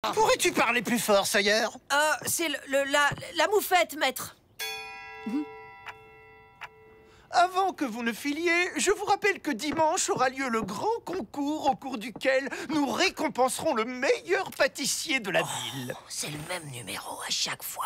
Pourrais-tu parler plus fort, Sawyer? C'est la moufette, maître. Avant que vous ne filiez, je vous rappelle que dimanche aura lieu le grand concours au cours duquel nous récompenserons le meilleur pâtissier de la ville. C'est le même numéro à chaque fois.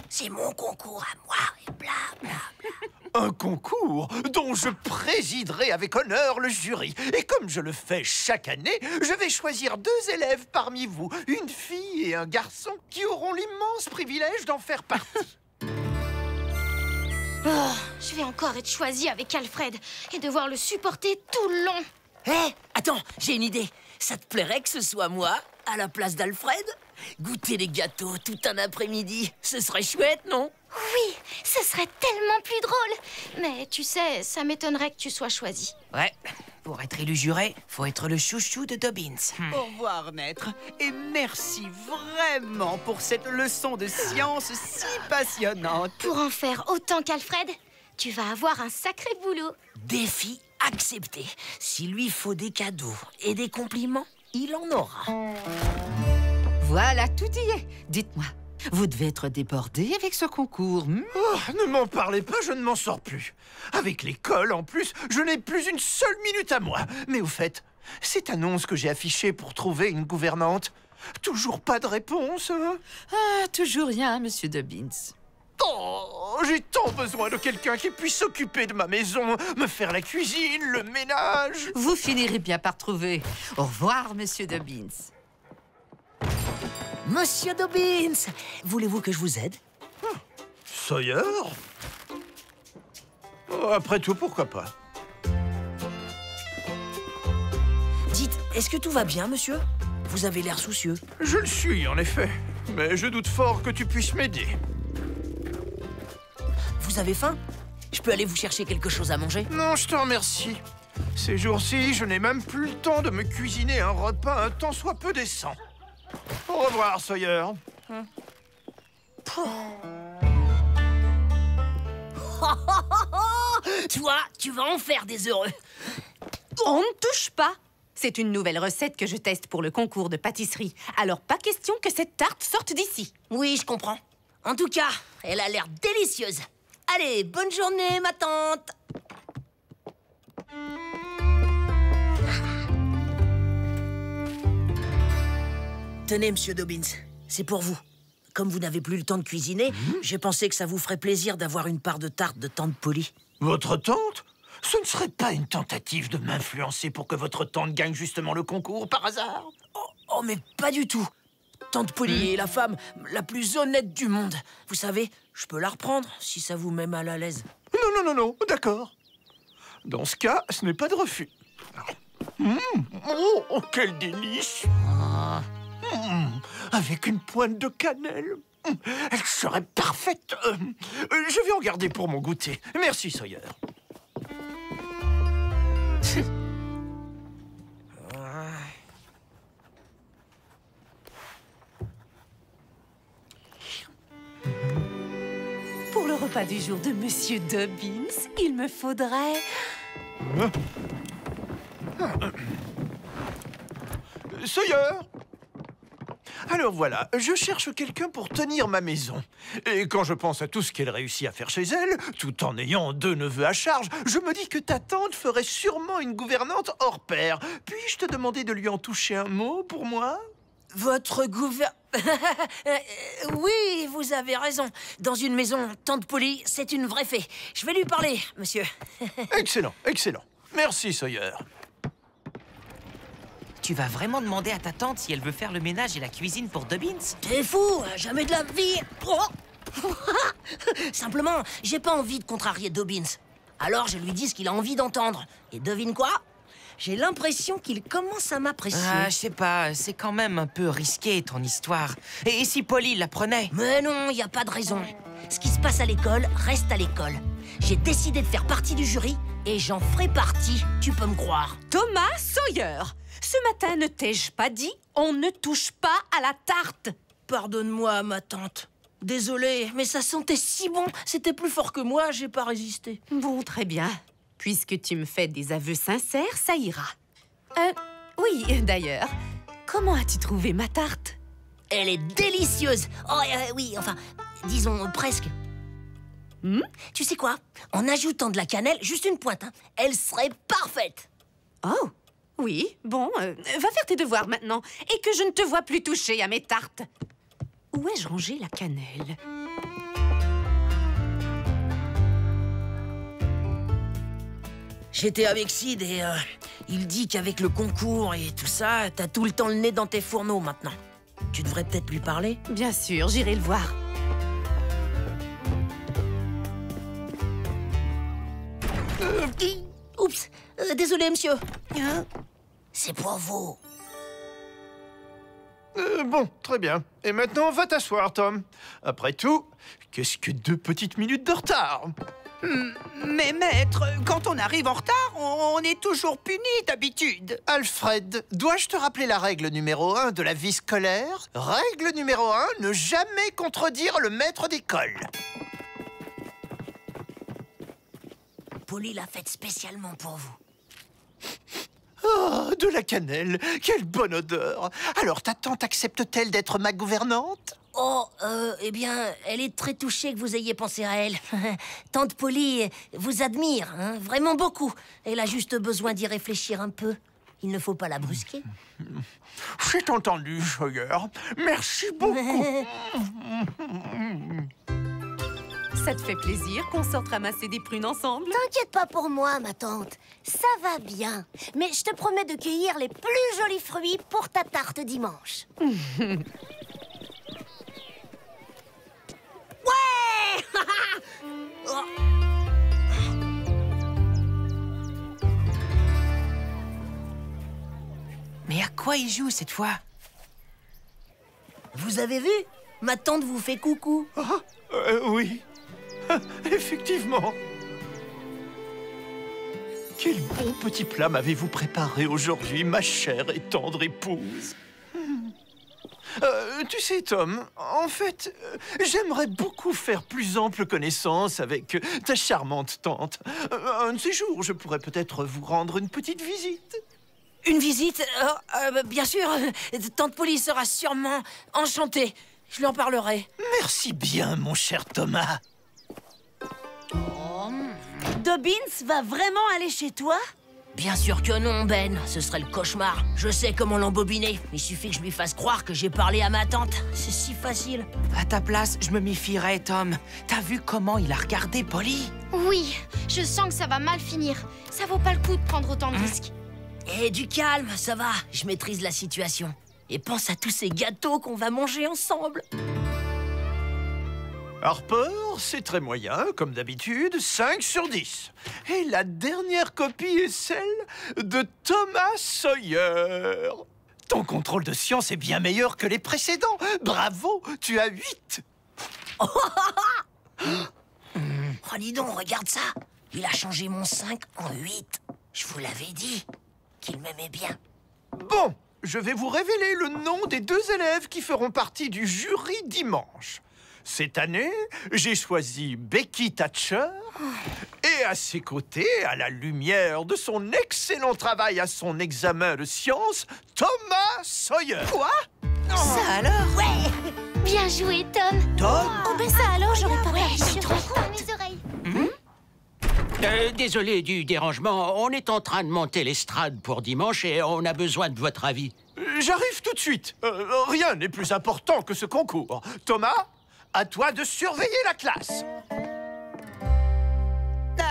C'est mon concours à moi et bla bla bla. Un concours dont je présiderai avec honneur le jury. Et comme je le fais chaque année, je vais choisir 2 élèves parmi vous, une fille et un garçon, qui auront l'immense privilège d'en faire partie. Oh, je vais encore être choisie avec Alfred et devoir le supporter tout le long. Hé, attends, j'ai une idée. Ça te plairait que ce soit moi, à la place d'Alfred? Goûter les gâteaux tout un après-midi, ce serait chouette, non? Oui, ce serait tellement plus drôle. Mais tu sais, ça m'étonnerait que tu sois choisi. Ouais, pour être élu juré, faut être le chouchou de Dobbins. Au revoir, maître. Et merci vraiment pour cette leçon de science si passionnante. Pour en faire autant qu'Alfred, tu vas avoir un sacré boulot. Défi accepté. S'il lui faut des cadeaux et des compliments, il en aura. Voilà, tout y est. Dites-moi, vous devez être débordé avec ce concours. Oh, ne m'en parlez pas, je ne m'en sors plus. Avec l'école, en plus, je n'ai plus une seule minute à moi. Mais au fait, cette annonce que j'ai affichée pour trouver une gouvernante, toujours pas de réponse, hein? Ah, toujours rien, monsieur Dobbins. Oh, j'ai tant besoin de quelqu'un qui puisse s'occuper de ma maison, me faire la cuisine, le ménage. Vous finirez bien par trouver. Au revoir, monsieur Dobbins. Monsieur Dobbins, voulez-vous que je vous aide? Sawyer? Oh, après tout, pourquoi pas? Dites, est-ce que tout va bien, monsieur? Vous avez l'air soucieux. Je le suis, en effet. Mais je doute fort que tu puisses m'aider. Vous avez faim? Je peux aller vous chercher quelque chose à manger? Non, je te remercie. Ces jours-ci, je n'ai même plus le temps de me cuisiner un repas un tant soit peu décent. Au revoir, Sawyer. Toi, tu vas en faire des heureux. On ne touche pas. C'est une nouvelle recette que je teste pour le concours de pâtisserie. Alors, pas question que cette tarte sorte d'ici. Oui, je comprends. En tout cas, elle a l'air délicieuse. Allez, bonne journée, ma tante. Tenez, monsieur Dobbins, c'est pour vous. Comme vous n'avez plus le temps de cuisiner, j'ai pensé que ça vous ferait plaisir d'avoir une part de tarte de tante Polly. Votre tante? Ce ne serait pas une tentative de m'influencer pour que votre tante gagne justement le concours, par hasard? Oh, mais pas du tout. Tante Polly est la femme la plus honnête du monde. Vous savez, je peux la reprendre si ça vous met mal à l'aise. Non, d'accord. Dans ce cas, ce n'est pas de refus. Oh, quel délice! Avec une pointe de cannelle. Elle serait parfaite. Je vais en garder pour mon goûter. Merci, Sawyer. Pour le repas du jour de monsieur Dobbins, il me faudrait... Sawyer! Alors voilà, je cherche quelqu'un pour tenir ma maison. Et quand je pense à tout ce qu'elle réussit à faire chez elle, tout en ayant 2 neveux à charge, je me dis que ta tante ferait sûrement une gouvernante hors pair. Puis-je te demander de lui en toucher un mot pour moi? Votre oui, vous avez raison. Dans une maison, tante Polly, c'est une vraie fée. Je vais lui parler, monsieur. Excellent. Merci, Sawyer. Tu vas vraiment demander à ta tante si elle veut faire le ménage et la cuisine pour Dobbins? T'es fou, jamais de la vie. Oh. Simplement, j'ai pas envie de contrarier Dobbins. Alors je lui dis ce qu'il a envie d'entendre. Et devine quoi? J'ai l'impression qu'il commence à m'apprécier. Ah, je sais pas, c'est quand même un peu risqué, ton histoire. Et si Polly l'apprenait? Mais non, y a pas de raison. Ce qui se passe à l'école reste à l'école. J'ai décidé de faire partie du jury et j'en ferai partie, tu peux me croire. Thomas Sawyer, ce matin, ne t'ai-je pas dit on ne touche pas à la tarte? Pardonne-moi, ma tante. Désolé, mais ça sentait si bon. C'était plus fort que moi, j'ai pas résisté. Bon, très bien. Puisque tu me fais des aveux sincères, ça ira. Oui, d'ailleurs, comment as-tu trouvé ma tarte? Elle est délicieuse. Oh, oui, enfin, disons presque. Tu sais quoi? En ajoutant de la cannelle, juste une pointe, hein, elle serait parfaite. Oh, oui, bon, va faire tes devoirs maintenant. Et que je ne te vois plus toucher à mes tartes. Où ai-je rangé la cannelle? J'étais avec Sid et il dit qu'avec le concours et tout ça, t'as tout le temps le nez dans tes fourneaux maintenant. Tu devrais peut-être lui parler. Bien sûr, j'irai le voir. Oups, désolé, monsieur. C'est pour vous. Bon, très bien. Et maintenant, va t'asseoir, Tom. Après tout, qu'est-ce que 2 petites minutes de retard? Mais maître, quand on arrive en retard, on est toujours puni d'habitude. Alfred, dois-je te rappeler la règle numéro 1 de la vie scolaire? Règle numéro 1, ne jamais contredire le maître d'école. Polly l'a faite spécialement pour vous. Oh, de la cannelle, quelle bonne odeur. Alors, ta tante accepte-t-elle d'être ma gouvernante? Oh, eh bien, elle est très touchée que vous ayez pensé à elle. Tante Polly vous admire, hein, vraiment beaucoup. Elle a juste besoin d'y réfléchir un peu. Il ne faut pas la brusquer. J'ai entendu, Sawyer. Merci beaucoup. Ça te fait plaisir qu'on sorte ramasser des prunes ensemble? T'inquiète pas pour moi, ma tante. Ça va bien. Mais je te promets de cueillir les plus jolis fruits pour ta tarte dimanche. Ouais. Oh. Mais à quoi il joue cette fois? Vous avez vu? Ma tante vous fait coucou. Oui. Effectivement. Quel bon petit plat m'avez-vous préparé aujourd'hui, ma chère et tendre épouse? Tu sais, Tom, en fait, j'aimerais beaucoup faire plus ample connaissance avec ta charmante tante. Un de ces jours, je pourrais peut-être vous rendre une petite visite. Une visite? Bien sûr. Tante Polly sera sûrement enchantée. Je lui en parlerai. Merci bien, mon cher Thomas. Dobbins va vraiment aller chez toi? Bien sûr que non, Ben. Ce serait le cauchemar. Je sais comment l'embobiner. Il suffit que je lui fasse croire que j'ai parlé à ma tante. C'est si facile. À ta place, je me méfierais, Tom. T'as vu comment il a regardé Polly? Oui, je sens que ça va mal finir. Ça vaut pas le coup de prendre autant de risques. Et du calme, ça va. Je maîtrise la situation. Et pense à tous ces gâteaux qu'on va manger ensemble. Harper, c'est très moyen, comme d'habitude, 5 sur 10. Et la dernière copie est celle de Thomas Sawyer. Ton contrôle de science est bien meilleur que les précédents. Bravo, tu as 8. Oh, dis donc, regarde ça. Il a changé mon 5 en 8. Je vous l'avais dit qu'il m'aimait bien. Bon, je vais vous révéler le nom des 2 élèves qui feront partie du jury dimanche. Cette année, j'ai choisi Becky Thatcher et à ses côtés, à la lumière de son excellent travail à son examen de sciences, Thomas Sawyer. Quoi? Ça alors? Ouais. Bien joué, Tom. Tom? Oh, ben ça alors, j'aurais pas Ouais, perdu. je trouve dans mes oreilles. Désolé du dérangement, on est en train de monter l'estrade pour dimanche et on a besoin de votre avis. J'arrive tout de suite. Rien n'est plus important que ce concours. Thomas, à toi de surveiller la classe.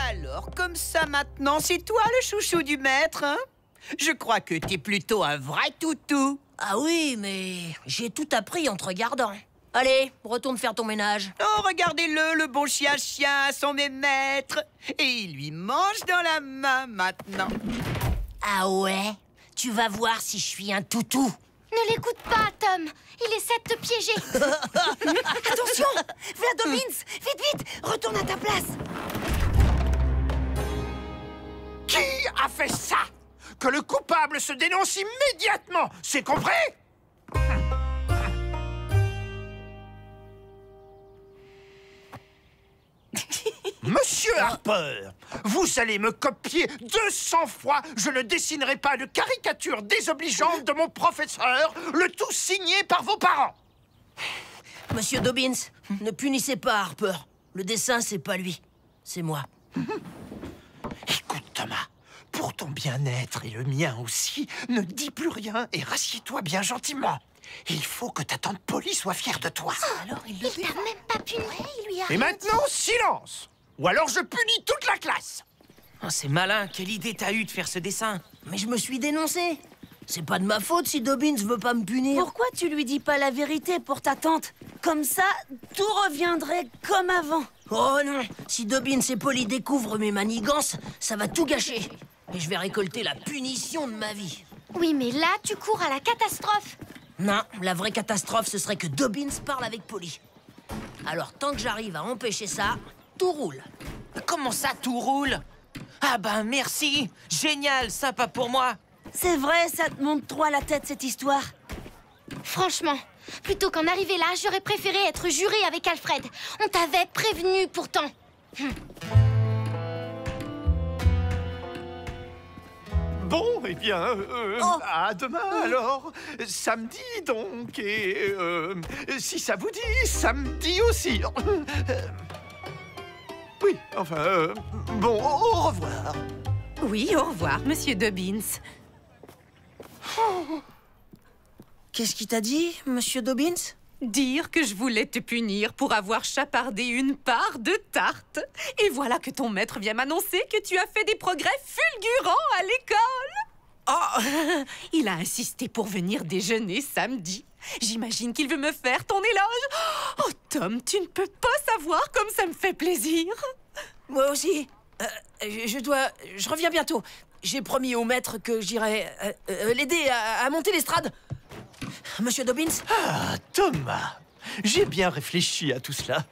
Alors, comme ça maintenant, c'est toi le chouchou du maître, hein? Je crois que t'es plutôt un vrai toutou. Ah oui, mais j'ai tout appris en te regardant. Allez, retourne faire ton ménage. Oh, regardez-le, le bon chien à son maître. Et il lui mange dans la main maintenant. Ah ouais? Tu vas voir si je suis un toutou. Ne l'écoute pas, Tom. Il essaie de te piéger. Attention! Viens, Dobbins! Vite, vite! Retourne à ta place! Qui a fait ça? Que le coupable se dénonce immédiatement, c'est compris? Monsieur Harper, vous allez me copier 200 fois. Je ne dessinerai pas de caricature désobligeante de mon professeur, le tout signé par vos parents. Monsieur Dobbins, ne punissez pas Harper. Le dessin, c'est pas lui. C'est moi. Écoute, Thomas, pour ton bien-être et le mien aussi, ne dis plus rien et rassieds-toi bien gentiment. Il faut que ta tante Polly soit fière de toi. Alors il Il t'a même pas puni. il lui a... Et maintenant, silence! Ou alors je punis toute la classe! Oh, c'est malin, quelle idée t'as eu de faire ce dessin? Mais je me suis dénoncé. C'est pas de ma faute si Dobbins veut pas me punir. Pourquoi tu lui dis pas la vérité pour ta tante? Comme ça, tout reviendrait comme avant. Oh non! Si Dobbins et Polly découvrent mes manigances, ça va tout gâcher. Et je vais récolter la punition de ma vie. Oui, mais là, tu cours à la catastrophe. Non, la vraie catastrophe, ce serait que Dobbins parle avec Polly. Alors, tant que j'arrive à empêcher ça, tout roule. Comment ça, tout roule? Ah ben merci! Génial, sympa pour moi! C'est vrai, ça te monte trop à la tête, cette histoire. Franchement, plutôt qu'en arriver là, j'aurais préféré être juré avec Alfred. On t'avait prévenu pourtant. Bon, eh bien, à demain alors. Samedi donc, et si ça vous dit, samedi aussi. Oui, enfin, bon, au revoir. Oui, au revoir, monsieur Dobbins. Qu'est-ce qu'il t'a dit, monsieur Dobbins? Dire que je voulais te punir pour avoir chapardé une part de tarte. Et voilà que ton maître vient m'annoncer que tu as fait des progrès fulgurants à l'école. Oh, il a insisté pour venir déjeuner samedi. J'imagine qu'il veut me faire ton éloge. Oh, Tom, tu ne peux pas savoir comme ça me fait plaisir. Moi aussi. Je reviens bientôt. J'ai promis au maître que j'irai l'aider à monter l'estrade. Monsieur Dobbins? Ah, Thomas, j'ai bien réfléchi à tout cela.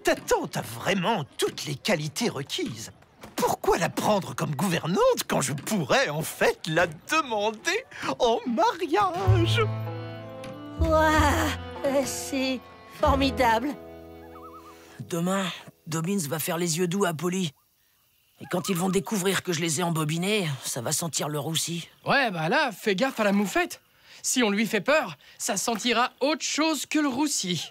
Ta tante a vraiment toutes les qualités requises. Pourquoi la prendre comme gouvernante quand je pourrais en fait la demander en mariage? Waouh, c'est formidable. Demain, Dobbins va faire les yeux doux à Polly. Et quand ils vont découvrir que je les ai embobinés, ça va sentir le roussi. Ouais, bah là, fais gaffe à la moufette. Si on lui fait peur, ça sentira autre chose que le roussi.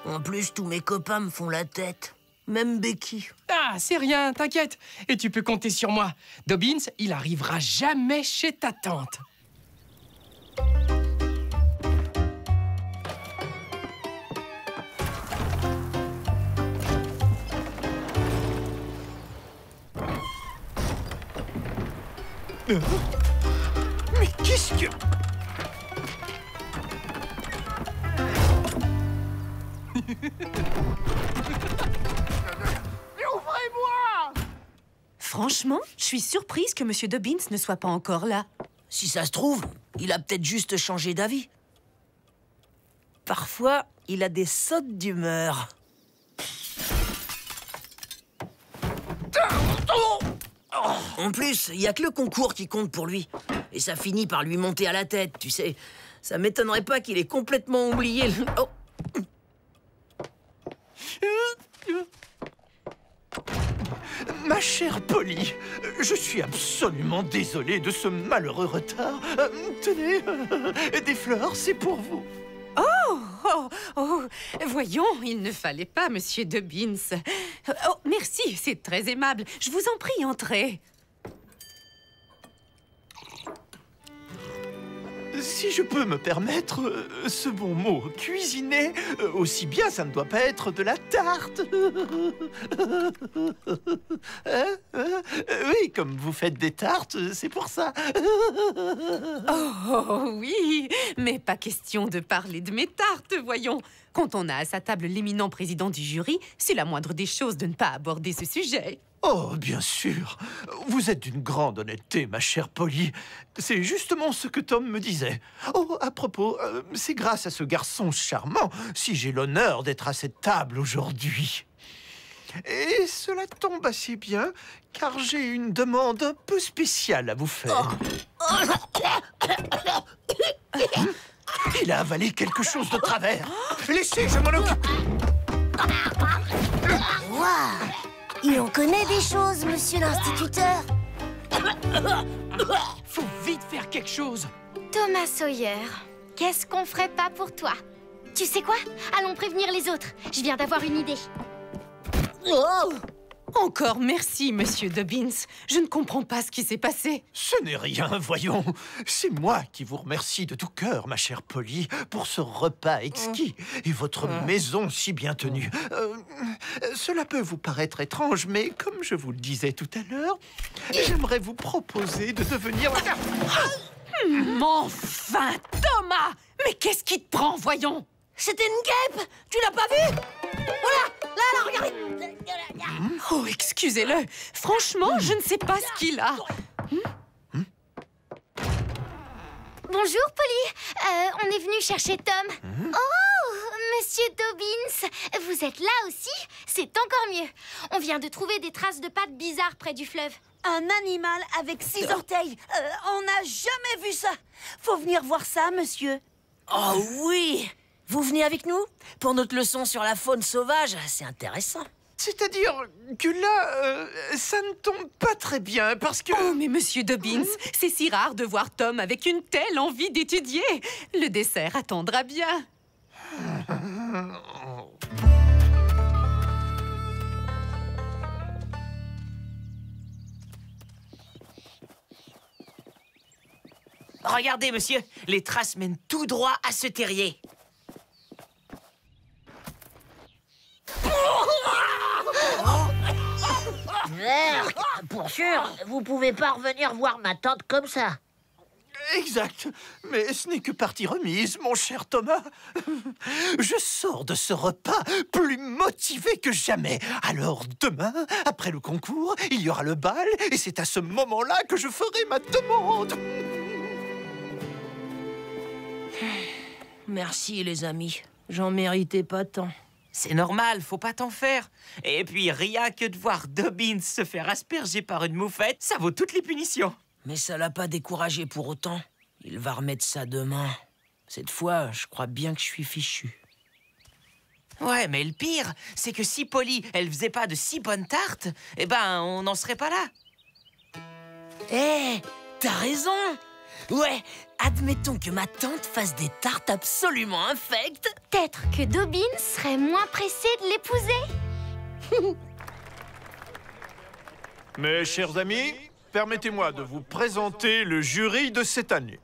En plus, tous mes copains me font la tête. Même Becky. Ah, c'est rien, t'inquiète. Et tu peux compter sur moi. Dobbins, il arrivera jamais chez ta tante. Mais qu'est-ce que... Mais ouvrez-moi! Franchement, je suis surprise que monsieur Dobbins ne soit pas encore là. Si ça se trouve, il a peut-être juste changé d'avis. Parfois, il a des sautes d'humeur. En plus, il n'y a que le concours qui compte pour lui. Et ça finit par lui monter à la tête, tu sais. Ça m'étonnerait pas qu'il ait complètement oublié le... Oh. Ma chère Polly, je suis absolument désolé de ce malheureux retard. Tenez, des fleurs, c'est pour vous. Voyons, il ne fallait pas, monsieur Dobbins. Oh, merci, c'est très aimable. Je vous en prie, entrez. Si je peux me permettre ce bon mot, cuisiner, aussi bien ça ne doit pas être de la tarte. Oui, comme vous faites des tartes, c'est pour ça. Oh oui, mais pas question de parler de mes tartes, voyons. Quand on a à sa table l'éminent président du jury, c'est la moindre des choses de ne pas aborder ce sujet. Oh, bien sûr. Vous êtes d'une grande honnêteté, ma chère Polly. C'est justement ce que Tom me disait. Oh, à propos, c'est grâce à ce garçon charmant si j'ai l'honneur d'être à cette table aujourd'hui. Et cela tombe assez bien, car j'ai une demande un peu spéciale à vous faire. Il a avalé quelque chose de travers. Laissez, je m'en occupe. Waouh! Il en connaît des choses, monsieur l'instituteur. Faut vite faire quelque chose. Thomas Sawyer. qu'est-ce qu'on ferait pas pour toi? Tu sais quoi? Allons prévenir les autres. Je viens d'avoir une idée. Oh! Encore merci, Monsieur Dobbins. Je ne comprends pas ce qui s'est passé. Ce n'est rien, voyons. C'est moi qui vous remercie de tout cœur, ma chère Polly, pour ce repas exquis et votre maison si bien tenue. Cela peut vous paraître étrange, mais comme je vous le disais tout à l'heure, j'aimerais vous proposer de devenir... Enfin, Thomas! Mais qu'est-ce qui te prend, voyons? C'était une guêpe! Tu l'as pas vue? Voilà! Là, regardez! Oh, excusez-le. Franchement, je ne sais pas ce qu'il a. Bonjour, Polly. On est venu chercher Tom. Oh, Monsieur Dobbins, vous êtes là aussi? C'est encore mieux. On vient de trouver des traces de pattes bizarres près du fleuve. Un animal avec 6 orteils. On n'a jamais vu ça. Faut venir voir ça, monsieur. Oh oui! Vous venez avec nous? Pour notre leçon sur la faune sauvage, c'est intéressant. C'est-à-dire que là, ça ne tombe pas très bien parce que... Oh, mais Monsieur Dobbins, c'est si rare de voir Tom avec une telle envie d'étudier. Le dessert attendra bien. Regardez, monsieur, les traces mènent tout droit à ce terrier. Merde! Pour sûr, vous pouvez pas revenir voir ma tante comme ça. Exact. Mais ce n'est que partie remise, mon cher Thomas. Je sors de ce repas plus motivé que jamais. Alors demain, après le concours, il y aura le bal et c'est à ce moment-là que je ferai ma demande. Merci, les amis. J'en méritais pas tant. C'est normal, faut pas t'en faire. Et puis, rien que de voir Dobbins se faire asperger par une moufette, ça vaut toutes les punitions. Mais ça l'a pas découragé pour autant. Il va remettre ça demain. Cette fois, je crois bien que je suis fichu. Ouais, mais le pire, c'est que si Polly, elle faisait pas de si bonnes tartes, eh ben, on n'en serait pas là. Hé, t'as raison. Ouais, admettons que ma tante fasse des tartes absolument infectes. Peut-être que Dobbins serait moins pressé de l'épouser. Mes chers amis, permettez-moi de vous présenter le jury de cette année.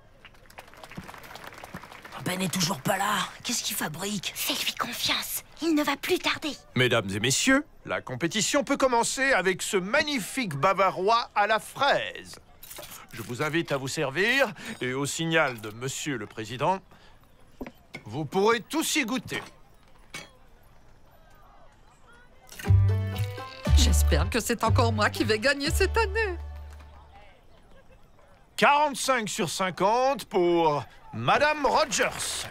Ben n'est toujours pas là. Qu'est-ce qu'il fabrique? Fais-lui confiance. Il ne va plus tarder. Mesdames et messieurs, la compétition peut commencer avec ce magnifique bavarois à la fraise. Je vous invite à vous servir et au signal de Monsieur le Président, vous pourrez tous y goûter. J'espère que c'est encore moi qui vais gagner cette année. 45 sur 50 pour Madame Rogers.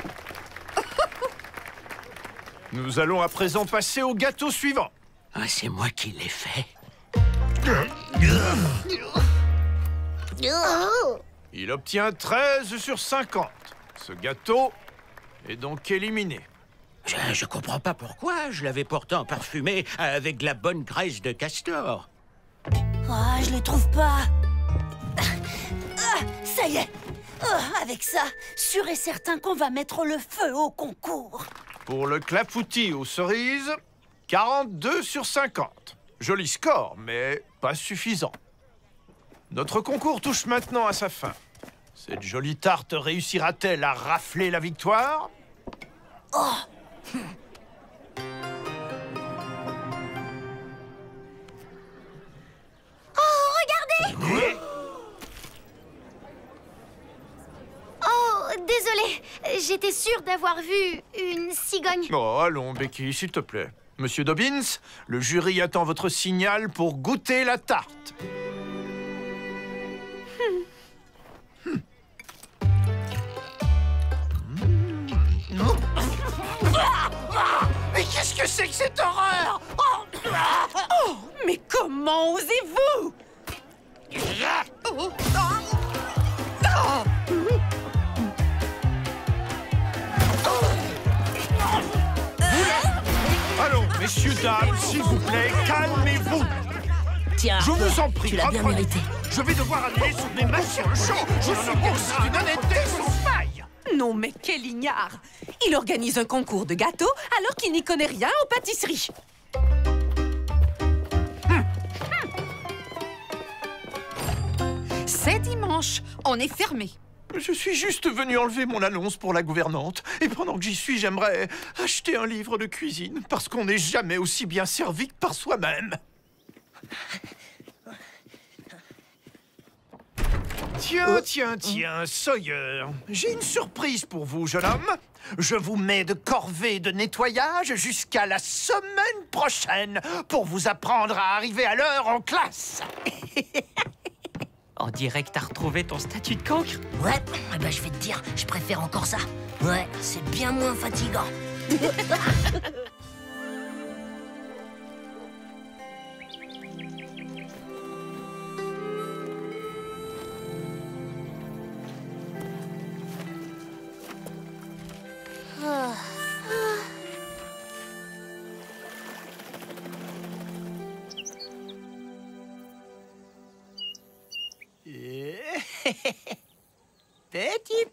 Nous allons à présent passer au gâteau suivant. Ah, c'est moi qui l'ai fait. Il obtient 13 sur 50. Ce gâteau est donc éliminé. Je comprends pas pourquoi. Je l'avais pourtant parfumé avec de la bonne graisse de castor. Ah, je les trouve pas. Ça y est. Avec ça, sûr et certain qu'on va mettre le feu au concours. Pour le clafoutis aux cerises, 42 sur 50. Joli score, mais pas suffisant. Notre concours touche maintenant à sa fin. Cette jolie tarte réussira-t-elle à rafler la victoire? Oh! Oh, regardez! Oh, désolé. J'étais sûre d'avoir vu une cigogne. Oh, allons, Becky, s'il te plaît. Monsieur Dobbins, le jury attend votre signal pour goûter la tarte. Mais qu'est-ce que c'est que cette horreur? Oh, mais comment osez-vous? Allons, messieurs, dames, s'il vous plaît, calmez-vous. Tiens, Je vous en prie, tu l'as bien reprenez. mérité. Je vais devoir annuler ce match sur le champ. Je suis pour ça une honnêteté sans faille. Non, mais quel ignare! Il organise un concours de gâteaux alors qu'il n'y connaît rien en pâtisserie. C'est dimanche, on est fermé. Je suis juste venu enlever mon annonce pour la gouvernante. Et pendant que j'y suis, j'aimerais acheter un livre de cuisine, parce qu'on n'est jamais aussi bien servi que par soi-même. Tiens, Sawyer. J'ai une surprise pour vous, jeune homme. Je vous mets de corvée de nettoyage jusqu'à la semaine prochaine pour vous apprendre à arriver à l'heure en classe. On dirait que t'as retrouvé ton statut de cancre. Ouais, eh ben, je vais te dire, je préfère encore ça. Ouais, c'est bien moins fatigant.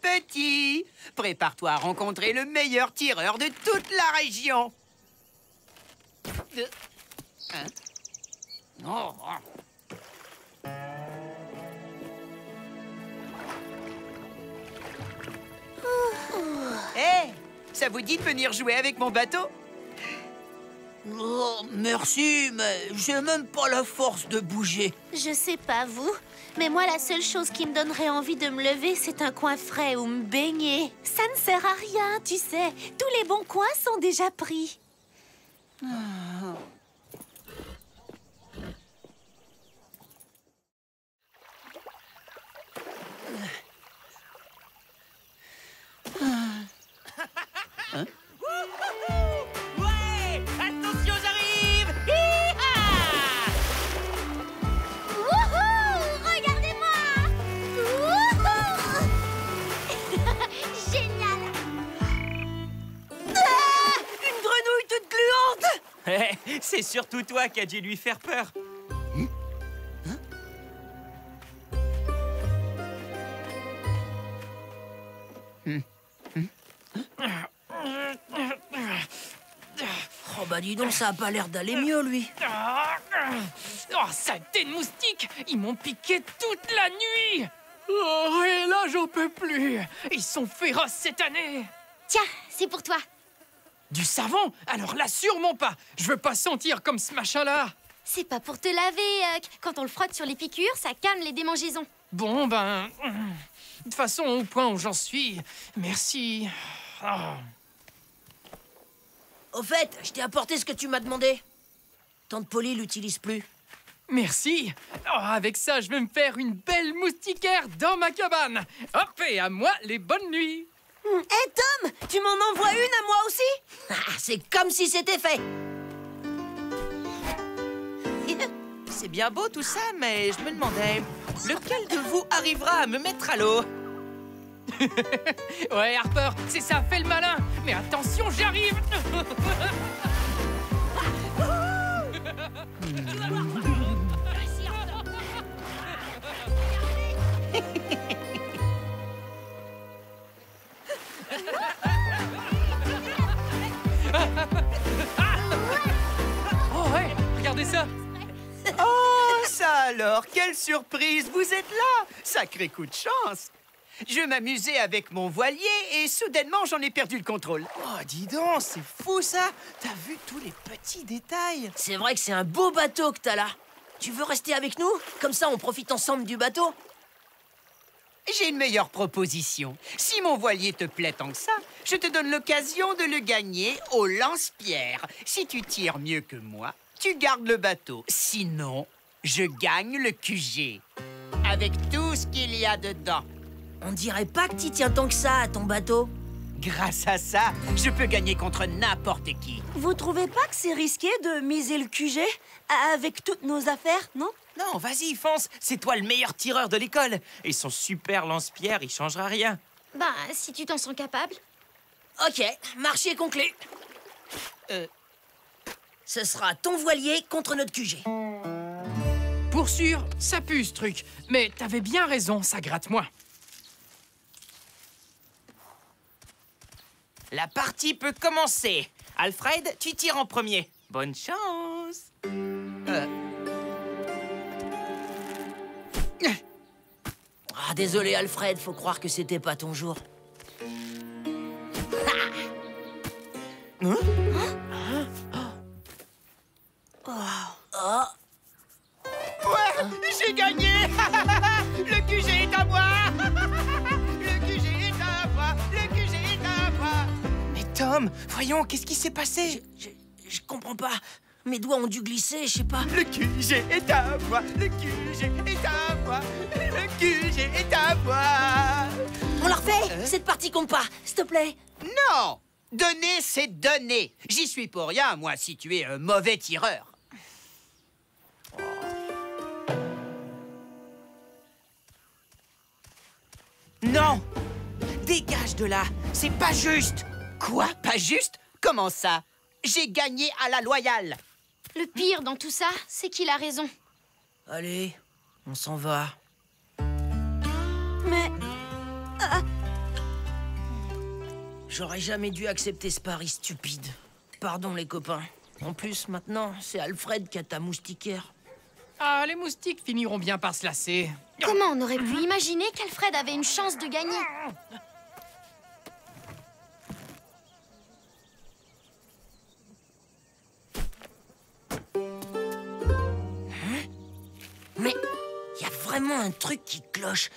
Petit, prépare-toi à rencontrer le meilleur tireur de toute la région. Oh. Hé, ça vous dit de venir jouer avec mon bateau? Oh, merci, mais j'ai même pas la force de bouger. Je sais pas vous, mais moi la seule chose qui me donnerait envie de me lever, c'est un coin frais où me baigner. Ça ne sert à rien, tu sais. Tous les bons coins sont déjà pris. Ouais, attention, j'arrive. Hi-ha! Wouhou! Regardez-moi! Wouhou! Génial! Une grenouille toute gluante! C'est surtout toi qui as dû lui faire peur. Oh bah dis donc, ça a pas l'air d'aller mieux, lui. Oh, saleté de moustiques! Ils m'ont piqué toute la nuit! Oh, et là, j'en peux plus! Ils sont féroces cette année! Tiens, c'est pour toi. Du savon? Alors là, sûrement pas! Je veux pas sentir comme ce machin-là! C'est pas pour te laver, Huck. Quand on le frotte sur les piqûres, ça calme les démangeaisons. Bon, ben... De toute façon, au point où j'en suis, merci. Oh. Au fait, je t'ai apporté ce que tu m'as demandé. Tante Polly l'utilise plus. Merci. Oh, avec ça, je vais me faire une belle moustiquaire dans ma cabane. Hop, et à moi, les bonnes nuits. Hé Tom, tu m'en envoies une à moi aussi? Ah, c'est comme si c'était fait. C'est bien beau tout ça, mais je me demandais, lequel de vous arrivera à me mettre à l'eau? Ouais, Harper, c'est ça, fais le malin. Mais attention, j'arrive. Oh ouais, regardez ça. Oh, ça alors, quelle surprise, vous êtes là! Sacré coup de chance! Je m'amusais avec mon voilier et soudainement j'en ai perdu le contrôle. Oh, dis donc, c'est fou ça. T'as vu tous les petits détails? C'est vrai que c'est un beau bateau que t'as là. Tu veux rester avec nous? Comme ça, on profite ensemble du bateau. J'ai une meilleure proposition. Si mon voilier te plaît tant que ça, je te donne l'occasion de le gagner au lance-pierre. Si tu tires mieux que moi, tu gardes le bateau. Sinon, je gagne le QG. Avec tout ce qu'il y a dedans. On dirait pas que t'y tiens tant que ça à ton bateau. Grâce à ça, je peux gagner contre n'importe qui. Vous trouvez pas que c'est risqué de miser le QG avec toutes nos affaires, non? Non, vas-y, fonce. C'est toi le meilleur tireur de l'école. Et son super lance-pierre, il changera rien. Bah, si tu t'en sens capable. Ok, marché conclu. Ce sera ton voilier contre notre QG. Pour sûr, ça pue ce truc. Mais t'avais bien raison, ça gratte moins. La partie peut commencer. Alfred, tu tires en premier. Bonne chance. Ah, désolé, Alfred, faut croire que c'était pas ton jour. Ouais, j'ai gagné. Le QG est à moi. Le QG est à moi. Le QG est à moi. Mais Tom, voyons, qu'est-ce qui s'est passé? Je comprends pas. Mes doigts ont dû glisser, je sais pas. Le QG est à moi. Le QG est à moi. Le QG est à moi. On la refait? Cette partie compte pas, s'il te plaît. Non. Donner, c'est donner. J'y suis pour rien, moi, si tu es un mauvais tireur. Non! Dégage de là! C'est pas juste! Quoi? Pas juste? Comment ça? J'ai gagné à la loyale. Le pire dans tout ça, c'est qu'il a raison. Allez, on s'en va. Mais... J'aurais jamais dû accepter ce pari stupide. Pardon, les copains. En plus, maintenant, c'est Alfred qui a ta moustiquaire. Ah, les moustiques finiront bien par se lasser. Comment on aurait pu imaginer qu'Alfred avait une chance de gagner? Mais il y a vraiment un truc qui cloche.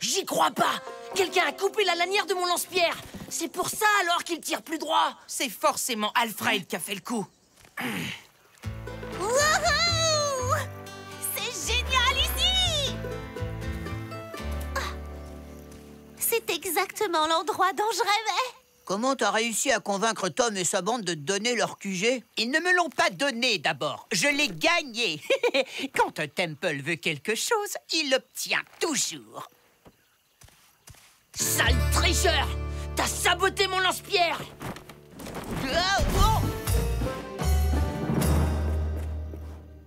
J'y crois pas. Quelqu'un a coupé la lanière de mon lance-pierre. C'est pour ça alors qu'il tire plus droit. C'est forcément Alfred qui a fait le coup. Wouhou! C'est génial ici! C'est exactement l'endroit dont je rêvais. Comment t'as réussi à convaincre Tom et sa bande de te donner leur QG? Ils ne me l'ont pas donné d'abord. Je l'ai gagné. Quand un Temple veut quelque chose, il l'obtient toujours. Sale tricheur! T'as saboté mon lance-pierre!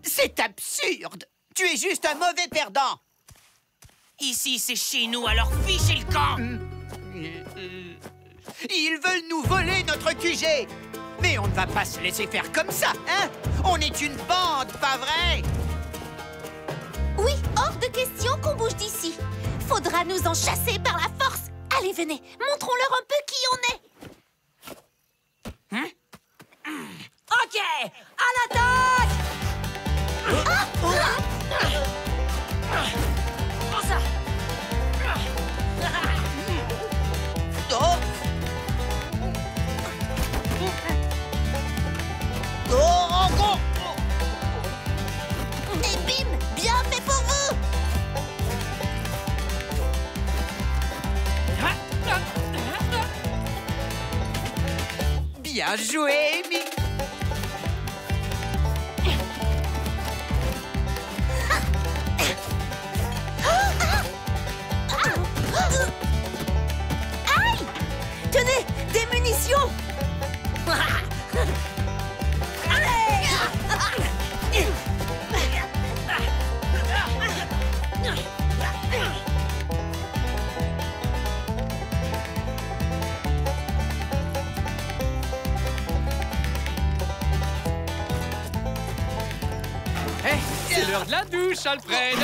C'est absurde! Tu es juste un mauvais perdant! Ici, c'est chez nous, alors fichez le camp! Ils veulent nous voler notre QG! Mais on ne va pas se laisser faire comme ça, hein? On est une bande, pas vrai? Oui, hors de question qu'on bouge d'ici. Faudra nous en chasser par la force. Allez, venez, montrons-leur un peu qui on est. Ok, à l'attaque! Prends ça! Et bim, bien fait pour vous. Bien joué, Amy! Aïe! Tenez, des munitions! Hé, c'est l'heure de la douche, Alfred.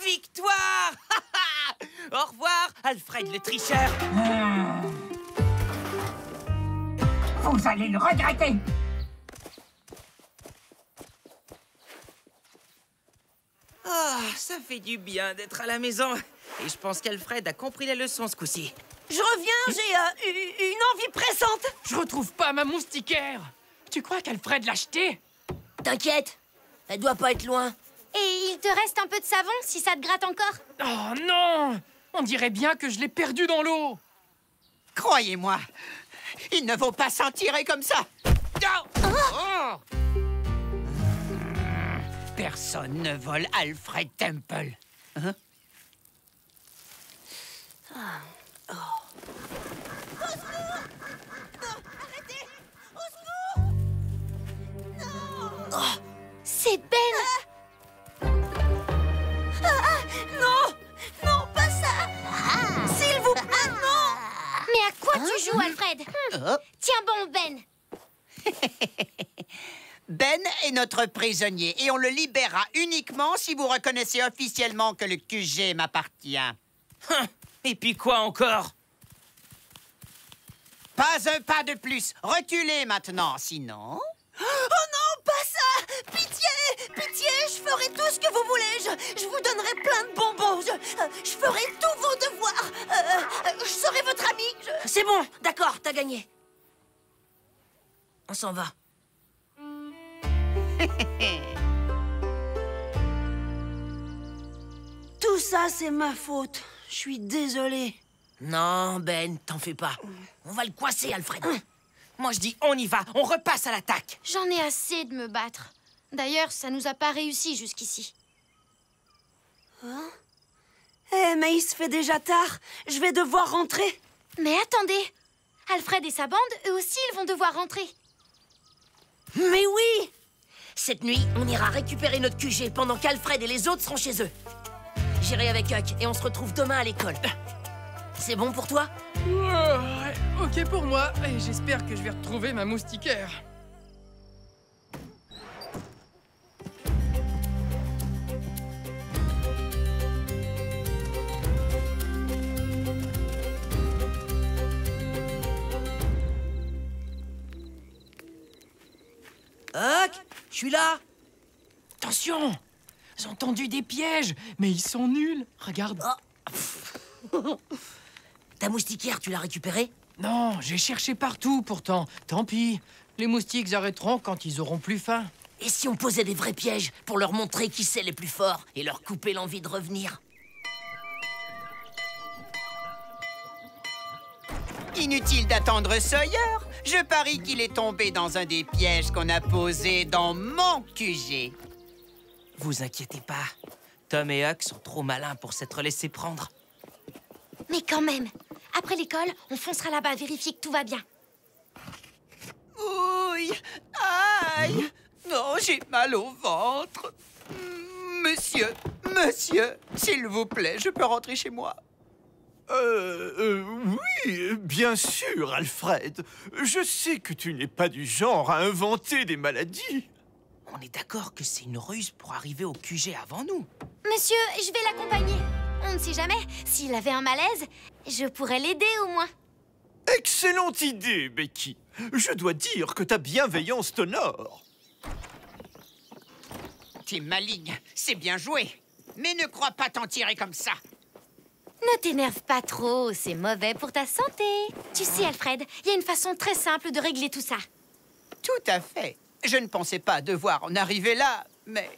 Victoire! Au revoir, Alfred le tricheur! Vous allez le regretter. Ah, ça fait du bien d'être à la maison. Et je pense qu'Alfred a compris la leçon ce coup-ci. Je reviens, j'ai une envie pressante. Je retrouve pas ma moustiquaire. Tu crois qu'Alfred l'a achetée? T'inquiète, elle doit pas être loin. Et il te reste un peu de savon si ça te gratte encore? Oh non! On dirait bien que je l'ai perdu dans l'eau. Croyez-moi, ils ne vont pas s'en tirer comme ça. Oh! Personne ne vole Alfred Temple. Hein? C'est Ben! joue, Alfred. Tiens bon, Ben. Ben est notre prisonnier et on le libérera uniquement si vous reconnaissez officiellement que le QG m'appartient. Et puis quoi encore? Pas un pas de plus. Reculez maintenant, sinon... Oh non, pas ça! Pitié! Pitié, je ferai tout ce que vous voulez. Je vous donnerai plein de bonbons. Je ferai tous vos devoirs. Je serai votre ami. C'est bon, d'accord, t'as gagné. On s'en va. Tout ça, c'est ma faute. Je suis désolée. Non, Ben, t'en fais pas. On va le coincer, Alfred. Moi, je dis, on y va, on repasse à l'attaque. J'en ai assez de me battre. D'ailleurs, ça nous a pas réussi jusqu'ici. Eh, mais il se fait déjà tard. Je vais devoir rentrer. Mais attendez, Alfred et sa bande, eux aussi, ils vont devoir rentrer. Mais oui! Cette nuit, on ira récupérer notre QG pendant qu'Alfred et les autres seront chez eux. J'irai avec Huck et on se retrouve demain à l'école. C'est bon pour toi? Ouais, ok pour moi. Et j'espère que je vais retrouver ma moustiquaire. Huck, je suis là. Attention! J'ai entendu des pièges, mais ils sont nuls. Regarde. Ta moustiquaire, tu l'as récupérée? Non, j'ai cherché partout pourtant. Tant pis. Les moustiques arrêteront quand ils auront plus faim. Et si on posait des vrais pièges pour leur montrer qui c'est les plus forts et leur couper l'envie de revenir? Inutile d'attendre Sawyer. Je parie qu'il est tombé dans un des pièges qu'on a posés dans mon QG. Vous inquiétez pas. Tom et Huck sont trop malins pour s'être laissés prendre. Mais quand même, après l'école, on foncera là-bas, vérifier que tout va bien. Ouille! Aïe! Non, j'ai mal au ventre. Monsieur, s'il vous plaît, je peux rentrer chez moi? Oui, bien sûr, Alfred. Je sais que tu n'es pas du genre à inventer des maladies. On est d'accord que c'est une ruse pour arriver au QG avant nous. Monsieur, je vais l'accompagner. On ne sait jamais, s'il avait un malaise, je pourrais l'aider au moins. Excellente idée, Becky. Je dois dire que ta bienveillance t'honore. T'es maligne, c'est bien joué. Mais ne crois pas t'en tirer comme ça. Ne t'énerve pas trop, c'est mauvais pour ta santé. Tu sais, Alfred, il y a une façon très simple de régler tout ça. Tout à fait. Je ne pensais pas devoir en arriver là, mais...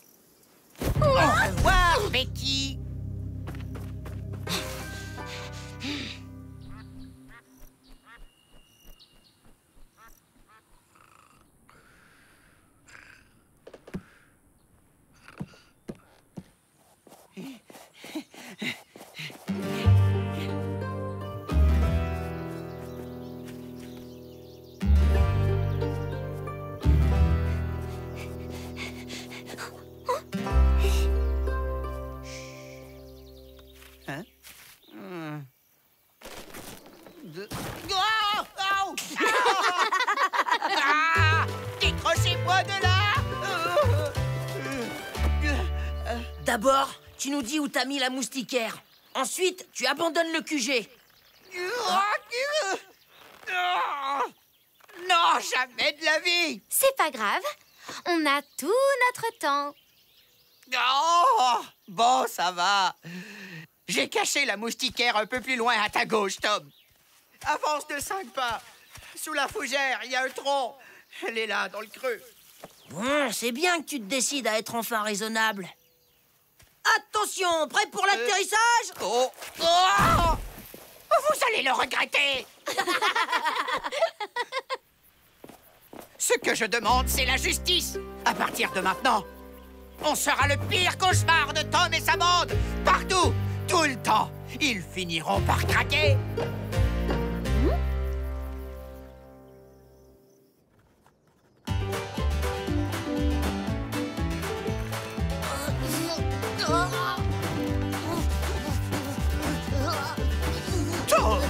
Au revoir, Becky. Décrochez-moi de là! D'abord, tu nous dis où t'as mis la moustiquaire. Ensuite, tu abandonnes le QG. Non, jamais de la vie! C'est pas grave, on a tout notre temps. Oh, bon, ça va. J'ai caché la moustiquaire un peu plus loin à ta gauche, Tom. Avance de 5 pas. Sous la fougère, il y a un tronc. Elle est là, dans le creux. Bon, c'est bien que tu te décides à être enfin raisonnable. Attention, prêt pour l'atterrissage? Oh. Oh. Vous allez le regretter. Ce que je demande, c'est la justice. À partir de maintenant, on sera le pire cauchemar de Tom et sa bande. Partout, tout le temps. Ils finiront par craquer. Tom!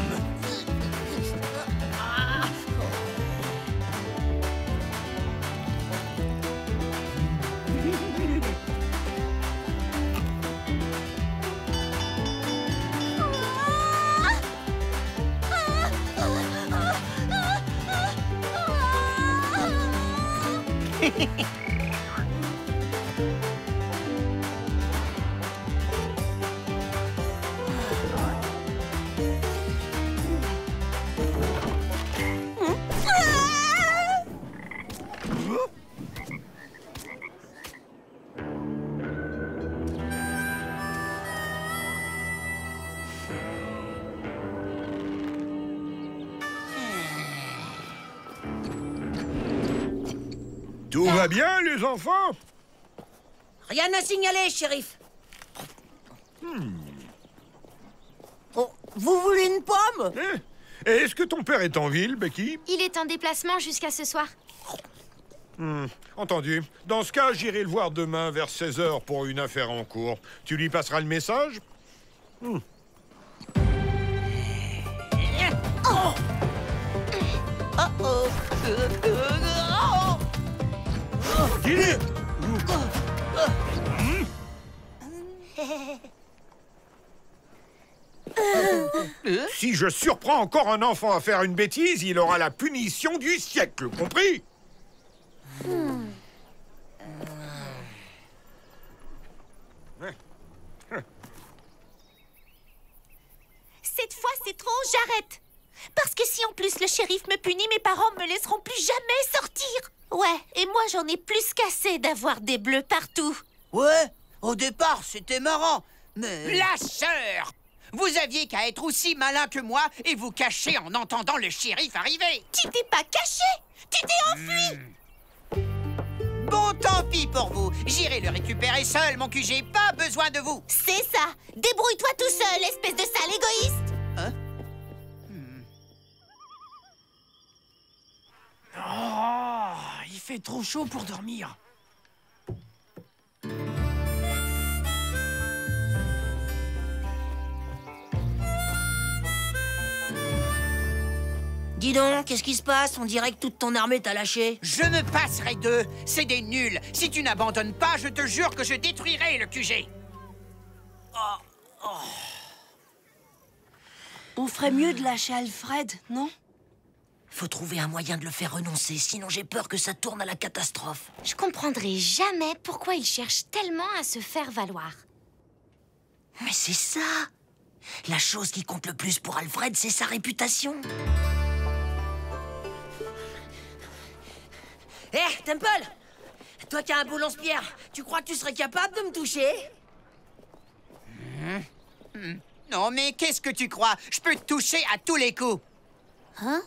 Tout va bien, les enfants? Rien à signaler, shérif. Oh, vous voulez une pomme? Et est-ce que ton père est en ville, Becky? Il est en déplacement jusqu'à ce soir. Entendu. Dans ce cas, j'irai le voir demain vers 16h pour une affaire en cours. Tu lui passeras le message? Dis-le! Si je surprends encore un enfant à faire une bêtise, il aura la punition du siècle, compris? Cette fois, c'est trop, j'arrête. Parce que si en plus le shérif me punit, mes parents me laisseront plus jamais sortir. Ouais, et moi j'en ai plus qu'assez d'avoir des bleus partout. Ouais, au départ, c'était marrant, mais... Lâcheur! Vous aviez qu'à être aussi malin que moi et vous cacher en entendant le shérif arriver. Tu t'es pas caché, tu t'es enfui. Bon, tant pis pour vous. J'irai le récupérer seul, mon QG. Pas besoin de vous. C'est ça. Débrouille-toi tout seul, espèce de sale égoïste. Hein? Oh, il fait trop chaud pour dormir. Dis donc, qu'est-ce qui se passe? On dirait que toute ton armée t'a lâché. Je me passerai d'eux. C'est des nuls. Si tu n'abandonnes pas, je te jure que je détruirai le QG. On ferait mieux de lâcher Alfred, non? Faut trouver un moyen de le faire renoncer, sinon j'ai peur que ça tourne à la catastrophe. Je comprendrai jamais pourquoi il cherche tellement à se faire valoir. Mais c'est ça! La chose qui compte le plus pour Alfred, c'est sa réputation. Hé, Temple! Toi qui as un beau lance-pierre, tu crois que tu serais capable de me toucher? Non, mais qu'est-ce que tu crois? Je peux te toucher à tous les coups. Hein?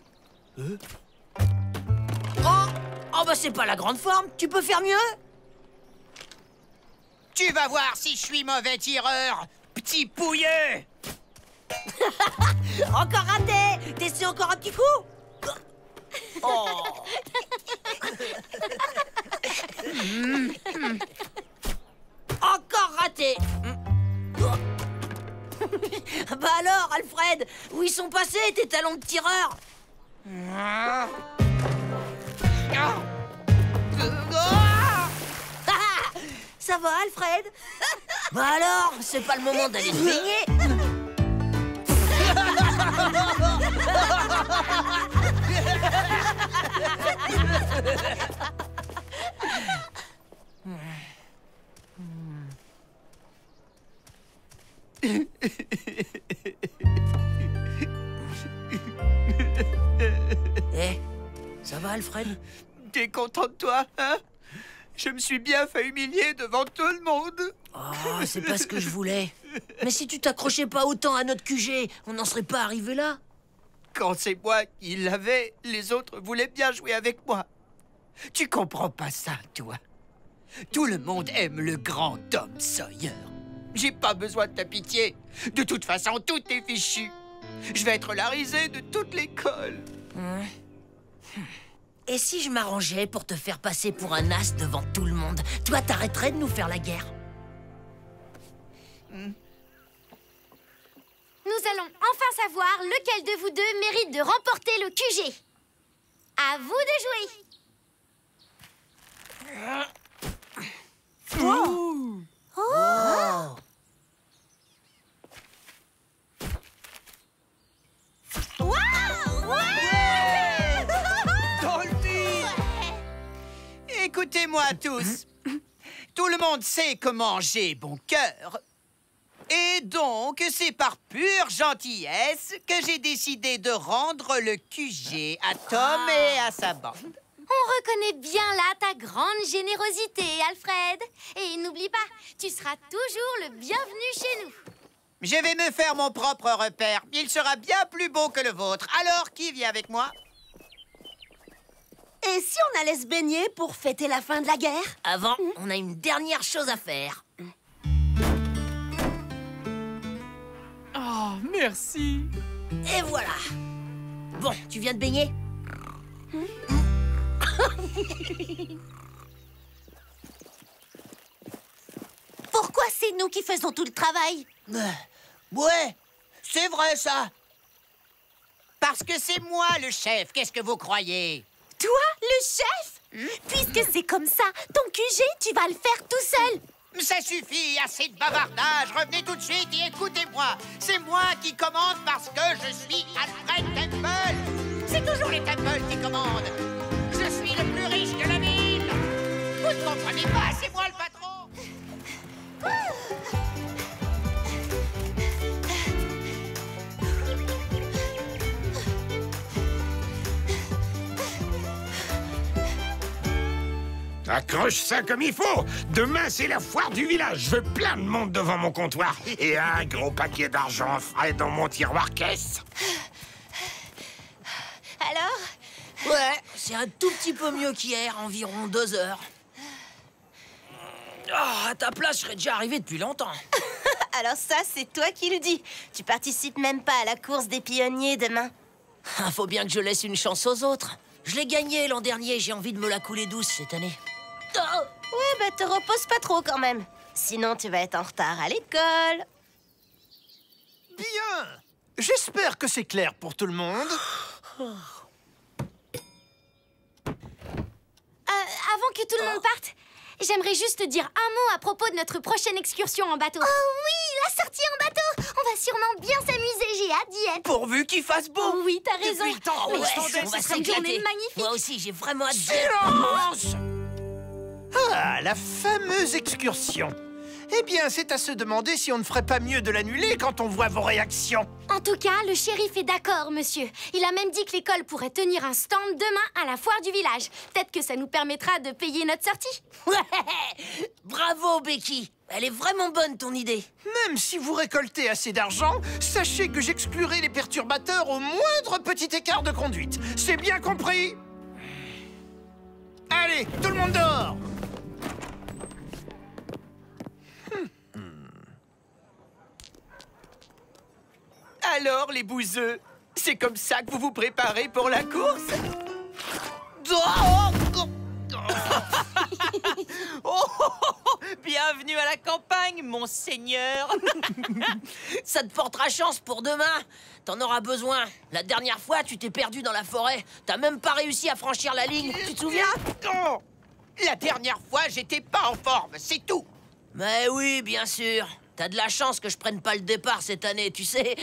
Oh bah c'est pas la grande forme, tu peux faire mieux? Tu vas voir si je suis mauvais tireur, petit pouilleux. Encore raté! T'essaies encore un petit coup? Oh. Encore raté! Bah alors, Alfred, où ils sont passés tes talons de tireur? Ça va, Alfred? Bah alors, c'est pas le moment d'aller se baigner? Ça va, Alfred? T'es content de toi, hein? Je me suis bien fait humilier devant tout le monde. Oh, c'est pas ce que je voulais. Mais si tu t'accrochais pas autant à notre QG, on n'en serait pas arrivé là. Quand c'est moi qui l'avais, les autres voulaient bien jouer avec moi. Tu comprends pas ça, toi? Tout le monde aime le grand Tom Sawyer. J'ai pas besoin de ta pitié. De toute façon, tout est fichu. Je vais être la risée de toute l'école. Et si je m'arrangeais pour te faire passer pour un as devant tout le monde, toi t'arrêterais de nous faire la guerre? Nous allons enfin savoir lequel de vous deux mérite de remporter le QG. À vous de jouer. à tous. Tout le monde sait comment j'ai bon cœur. Et donc, c'est par pure gentillesse que j'ai décidé de rendre le QG à Tom et à sa bande. On reconnaît bien là ta grande générosité, Alfred. Et n'oublie pas, tu seras toujours le bienvenu chez nous. Je vais me faire mon propre repère. Il sera bien plus beau que le vôtre. Alors, qui vient avec moi? Et si on allait se baigner pour fêter la fin de la guerre? Avant, on a une dernière chose à faire. Oh, merci. Et voilà. Bon, tu viens de baigner? Pourquoi c'est nous qui faisons tout le travail? Ouais, c'est vrai ça. Parce que c'est moi le chef. Qu'est-ce que vous croyez? Toi, le chef? Puisque c'est comme ça, ton QG, tu vas le faire tout seul. Ça suffit, assez de bavardage. Revenez tout de suite et écoutez-moi. C'est moi qui commande parce que je suis Alfred Temple. C'est toujours les Temple qui commandent. Je suis le plus riche de la ville. Vous ne comprenez pas, c'est moi le patron. Accroche ça comme il faut. Demain, c'est la foire du village. Je veux plein de monde devant mon comptoir. Et un gros paquet d'argent frais dans mon tiroir caisse. Alors? Ouais, c'est un tout petit peu mieux qu'hier, environ 2 heures. Oh, à ta place, je serais déjà arrivé depuis longtemps. Alors ça, c'est toi qui le dis. Tu participes même pas à la course des pionniers demain. Faut bien que je laisse une chance aux autres. Je l'ai gagné l'an dernier, j'ai envie de me la couler douce cette année. Oh. Ouais, bah te repose pas trop quand même. Sinon, tu vas être en retard à l'école. Bien. J'espère que c'est clair pour tout le monde. Avant que tout le monde parte, j'aimerais juste te dire un mot à propos de notre prochaine excursion en bateau. Oh oui, la sortie en bateau. On va sûrement bien s'amuser, j'ai hâte d'y être. Pourvu qu'il fasse beau. Oh oui, t'as raison. Depuis le temps, Mais ouais, ce on va sera une journée s'éclater. magnifique. Moi aussi, j'ai vraiment hâte. Silence! Ah, la fameuse excursion. Eh bien, c'est à se demander si on ne ferait pas mieux de l'annuler quand on voit vos réactions. En tout cas, le shérif est d'accord, monsieur. Il a même dit que l'école pourrait tenir un stand demain à la foire du village. Peut-être que ça nous permettra de payer notre sortie. Ouais! Bravo, Becky. Elle est vraiment bonne, ton idée. Même si vous récoltez assez d'argent, sachez que j'exclurai les perturbateurs au moindre petit écart de conduite. C'est bien compris? Allez, tout le monde dehors! Alors, les bouseux, c'est comme ça que vous vous préparez pour la course? Bienvenue à la campagne, monseigneur. Ça te portera chance pour demain. T'en auras besoin. La dernière fois, tu t'es perdu dans la forêt. T'as même pas réussi à franchir la ligne. Tu te souviens? Oh, la dernière fois, j'étais pas en forme, c'est tout. Mais oui, bien sûr. T'as de la chance que je prenne pas le départ cette année, tu sais.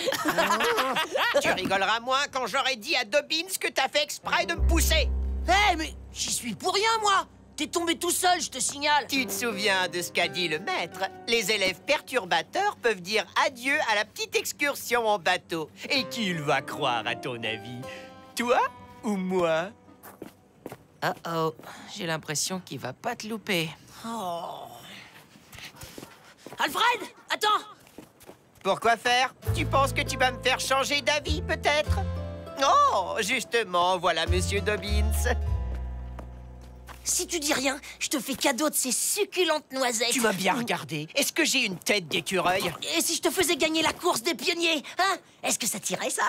Tu rigoleras moins quand j'aurai dit à Dobbins que t'as fait exprès de me pousser. Hé, mais j'y suis pour rien, moi. T'es tombé tout seul, je te signale. Tu te souviens de ce qu'a dit le maître? Les élèves perturbateurs peuvent dire adieu à la petite excursion en bateau. Et qui il va croire, à ton avis? Toi ou moi? Oh, j'ai l'impression qu'il va pas te louper. Oh. Alfred, attends. Pourquoi faire? Tu penses que tu vas me faire changer d'avis, peut-être? Oh, justement, voilà Monsieur Dobbins. Si tu dis rien, je te fais cadeau de ces succulentes noisettes. Tu m'as bien regardé. Est-ce que j'ai une tête d'écureuil? Et si je te faisais gagner la course des pionniers, hein? Est-ce que ça t'irait, ça?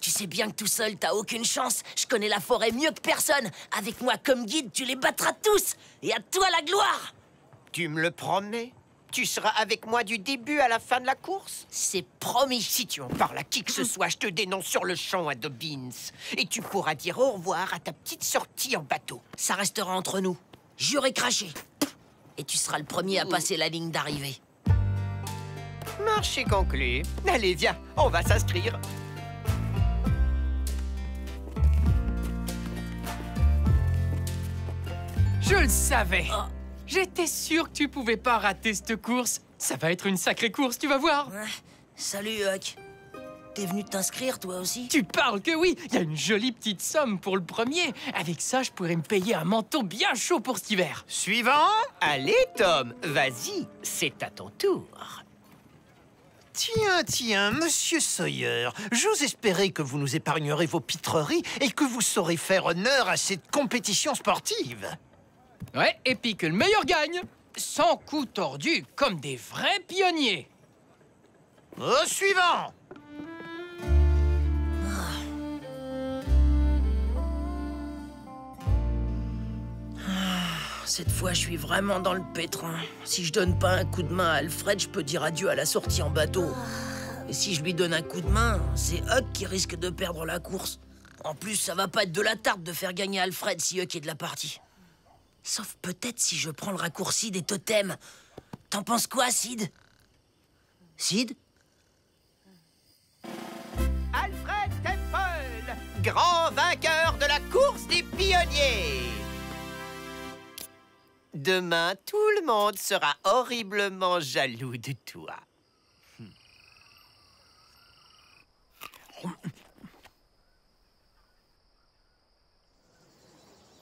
Tu sais bien que tout seul, t'as aucune chance. Je connais la forêt mieux que personne. Avec moi comme guide, tu les battras tous. Et à toi la gloire. Tu me le promets? Tu seras avec moi du début à la fin de la course? C'est promis. Si tu en parles à qui que ce soit, je te dénonce sur le champ à Dobbins. Et tu pourras dire au revoir à ta petite sortie en bateau. Ça restera entre nous. Juré craché. Et tu seras le premier à passer la ligne d'arrivée. Marché conclu. Allez, viens, on va s'inscrire. Je le savais. J'étais sûr que tu pouvais pas rater cette course. Ça va être une sacrée course, tu vas voir. Ouais. Salut, Huck. T'es venu t'inscrire, toi aussi? Tu parles que oui. Il y a une jolie petite somme pour le premier. Avec ça, je pourrais me payer un manteau bien chaud pour cet hiver. Suivant. Allez, Tom, vas-y, c'est à ton tour. Tiens, monsieur Sawyer, j'ose espérer que vous nous épargnerez vos pitreries et que vous saurez faire honneur à cette compétition sportive. Ouais, et puis que le meilleur gagne. Sans coup tordu, comme des vrais pionniers. Au suivant. Cette fois, je suis vraiment dans le pétrin. Si je donne pas un coup de main à Alfred, je peux dire adieu à la sortie en bateau. Et si je lui donne un coup de main, c'est Huck qui risque de perdre la course. En plus, ça va pas être de la tarte de faire gagner Alfred si Huck est de la partie. Sauf peut-être si je prends le raccourci des totems. T'en penses quoi, Sid? Sid? Alfred Temple, grand vainqueur de la course des pionniers. Demain, tout le monde sera horriblement jaloux de toi.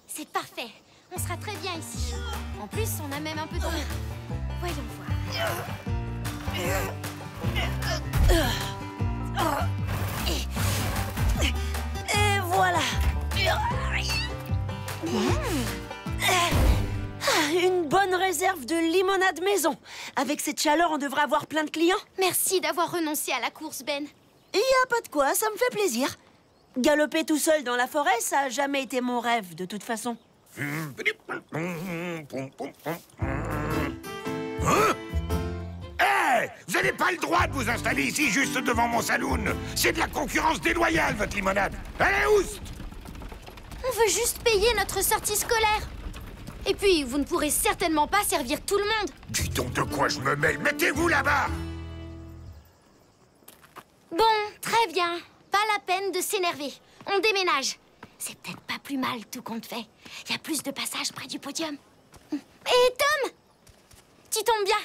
C'est parfait. On sera très bien ici. En plus, on a même un peu d'eau. Voyons voir. Et voilà. Une bonne réserve de limonade maison. Avec cette chaleur, on devrait avoir plein de clients. Merci d'avoir renoncé à la course, Ben. Il y a pas de quoi, ça me fait plaisir. Galoper tout seul dans la forêt, ça a jamais été mon rêve, de toute façon. Hein? Hey, vous n'avez pas le droit de vous installer ici, juste devant mon saloon. C'est de la concurrence déloyale, votre limonade. Allez, oust! On veut juste payer notre sortie scolaire. Et puis, vous ne pourrez certainement pas servir tout le monde. Dis donc de quoi je me mêle. Mettez-vous là-bas. Bon, très bien. Pas la peine de s'énerver. On déménage. C'est peut-être pas plus mal, tout compte fait. Il y a plus de passages près du podium. Et Tom! Tu tombes bien.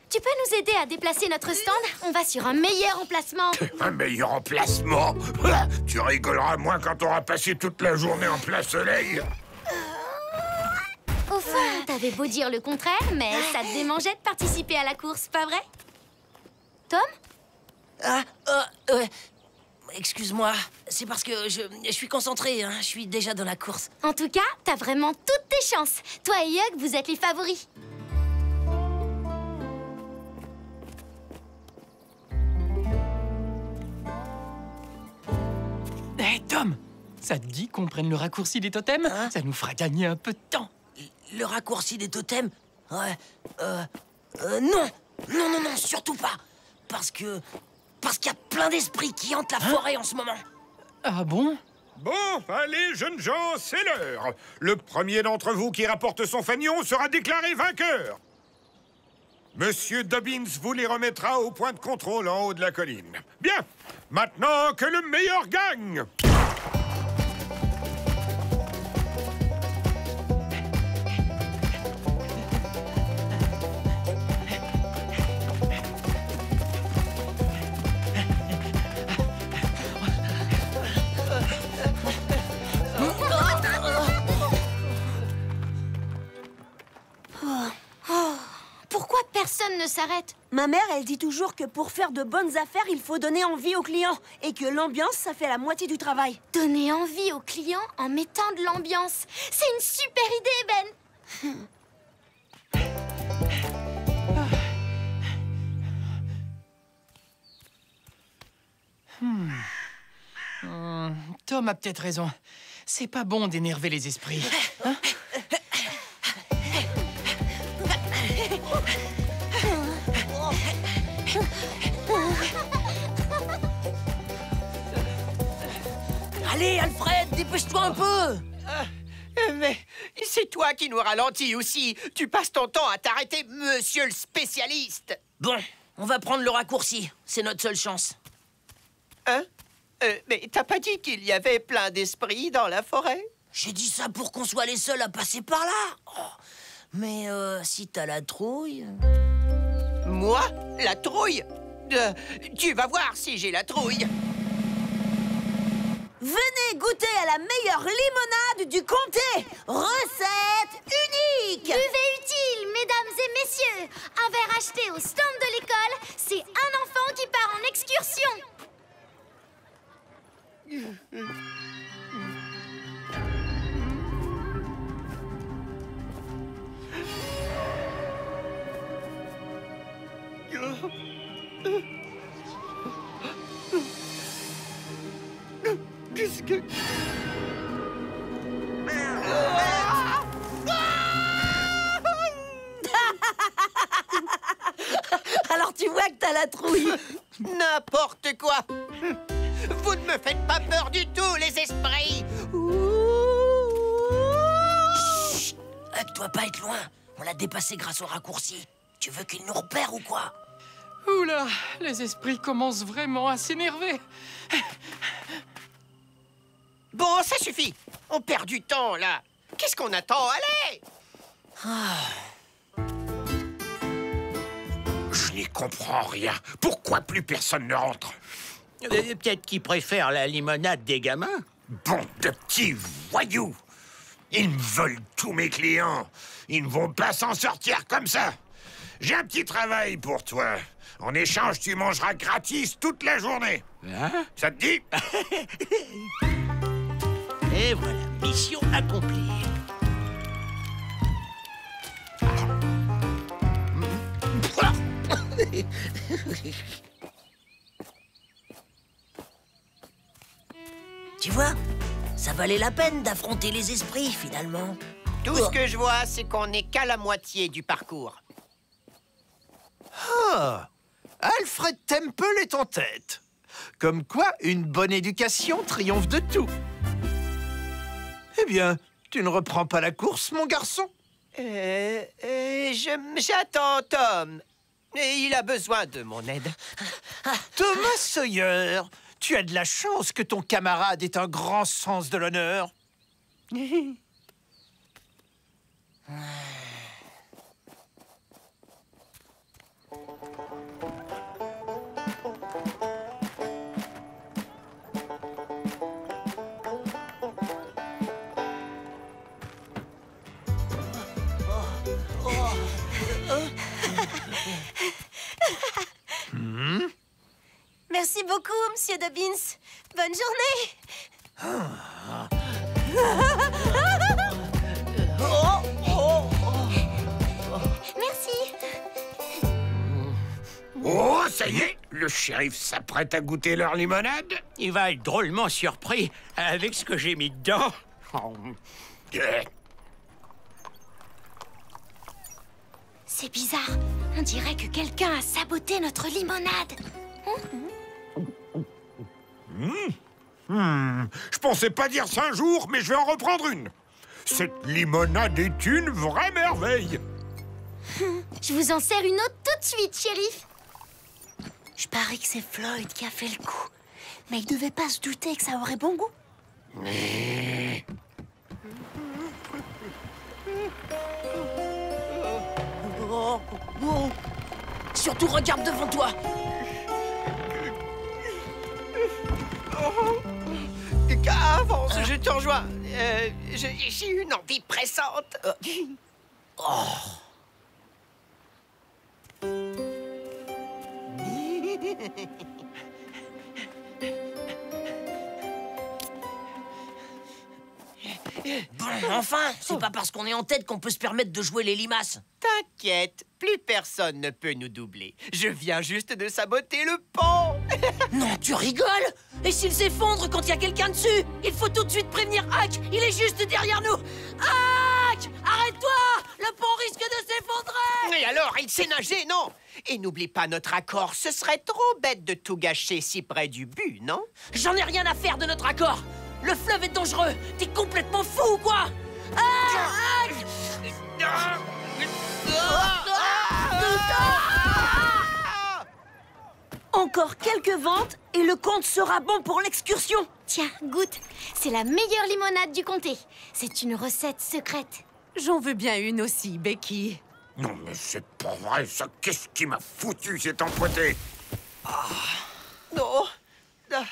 Tu peux nous aider à déplacer notre stand? On va sur un meilleur emplacement. Un meilleur emplacement? Tu rigoleras moins quand t'auras passé toute la journée en plein soleil. Au fond, t'avais beau dire le contraire, mais ça te démangeait de participer à la course, pas vrai? Tom? Excuse-moi, c'est parce que je suis concentré, hein. Je suis déjà dans la course. En tout cas, t'as vraiment toutes tes chances. Toi et Huck, vous êtes les favoris. Hé, Tom, ça te dit qu'on prenne le raccourci des totems? Ça nous fera gagner un peu de temps. Le raccourci des totems? Ouais, non! Non, surtout pas! Parce qu'il y a plein d'esprits qui hantent la forêt en ce moment. Ah bon? Bon, allez, jeunes gens, c'est l'heure. Le premier d'entre vous qui rapporte son fanion sera déclaré vainqueur. Monsieur Dobbins vous les remettra au point de contrôle en haut de la colline. Bien, maintenant que le meilleur gagne. Pourquoi personne ne s'arrête? Ma mère, elle dit toujours que pour faire de bonnes affaires, il faut donner envie aux clients. Et que l'ambiance, ça fait la moitié du travail. Donner envie aux clients en mettant de l'ambiance. C'est une super idée, Ben. Tom a peut-être raison. C'est pas bon d'énerver les esprits. Hein? Allez, Alfred, dépêche-toi un peu. Mais c'est toi qui nous ralentis aussi. Tu passes ton temps à t'arrêter, monsieur le spécialiste. Bon, on va prendre le raccourci. C'est notre seule chance. Hein? Mais t'as pas dit qu'il y avait plein d'esprits dans la forêt? J'ai dit ça pour qu'on soit les seuls à passer par là. Mais si t'as la trouille... Moi? La trouille? Tu vas voir si j'ai la trouille. Venez goûter à la meilleure limonade du comté. Recette unique. Buvez utile, mesdames et messieurs. Un verre acheté au stand de l'école, c'est un enfant qui part en excursion. Qu'est-ce que... Alors tu vois que t'as la trouille. N'importe quoi. Vous ne me faites pas peur du tout, les esprits. Chut! Elle doit pas être loin. On l'a dépassé grâce au raccourci. Tu veux qu'il nous repère ou quoi? Oula, les esprits commencent vraiment à s'énerver. Bon, ça suffit. On perd du temps, là. Qu'est-ce qu'on attend? Allez! Je n'y comprends rien. Pourquoi plus personne ne rentre? Peut-être qu'ils préfèrent la limonade des gamins. Bon de petits voyous. Ils me volent tous mes clients. Ils ne vont pas s'en sortir comme ça. J'ai un petit travail pour toi. En échange, tu mangeras gratis toute la journée. Hein? Ça te dit? Et voilà, mission accomplie. Tu vois, ça valait la peine d'affronter les esprits, finalement. Tout ce que je vois, c'est qu'on n'est qu'à la moitié du parcours. Ah, Alfred Temple est en tête. Comme quoi, une bonne éducation triomphe de tout. Eh bien, tu ne reprends pas la course, mon garçon? J'attends Tom. Et il a besoin de mon aide. Thomas Sawyer, tu as de la chance que ton camarade ait un grand sens de l'honneur. Merci beaucoup, Monsieur Dobbins. Bonne journée. Merci. Oh, ça y est, le shérif s'apprête à goûter leur limonade. Il va être drôlement surpris avec ce que j'ai mis dedans. C'est bizarre. On dirait que quelqu'un a saboté notre limonade. Je pensais pas dire ça un jour, mais je vais en reprendre une. Cette limonade est une vraie merveille. Je vous en sers une autre tout de suite, shérif. Je parie que c'est Floyd qui a fait le coup. Mais il devait pas se douter que ça aurait bon goût. Surtout, regarde devant toi. Avance, je te rejoins. J'ai une envie pressante. Bon, enfin, c'est pas parce qu'on est en tête qu'on peut se permettre de jouer les limaces. T'inquiète, plus personne ne peut nous doubler. Je viens juste de saboter le pont. Non, tu rigoles? Et s'il s'effondre quand il y a quelqu'un dessus? Il faut tout de suite prévenir Hack. Il est juste derrière nous. Hack! Arrête-toi! Le pont risque de s'effondrer! Et alors, il sait nager, non? Et n'oublie pas notre accord. Ce serait trop bête de tout gâcher si près du but, non? J'en ai rien à faire de notre accord. Le fleuve est dangereux. T'es complètement fou ou quoi? Hack! Encore quelques ventes et le compte sera bon pour l'excursion. Tiens, goûte. C'est la meilleure limonade du comté. C'est une recette secrète. J'en veux bien une aussi, Becky. Non, mais c'est pas vrai, ça. Qu'est-ce qui m'a foutu, cet empointé? Non. Ah.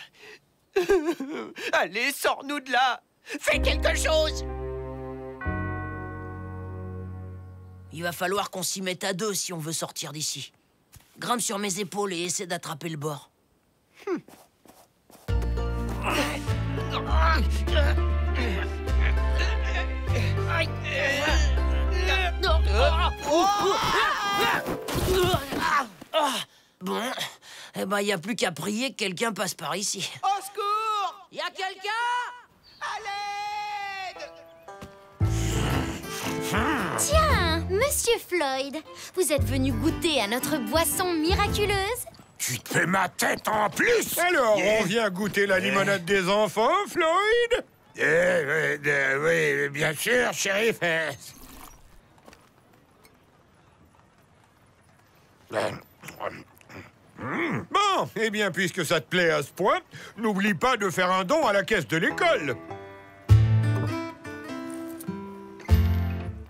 Allez, sors-nous de là. Fais quelque chose. Il va falloir qu'on s'y mette à deux si on veut sortir d'ici. Grimpe sur mes épaules et essaie d'attraper le bord. Bon, eh ben, y a plus qu'à prier que quelqu'un passe par ici. Au secours! Y a quelqu'un? Tiens, Monsieur Floyd, vous êtes venu goûter à notre boisson miraculeuse? Tu te fais ma tête en plus! Alors, on vient goûter la limonade des enfants, Floyd? Oui, bien sûr, shérif. Bon, eh bien, puisque ça te plaît à ce point, n'oublie pas de faire un don à la caisse de l'école.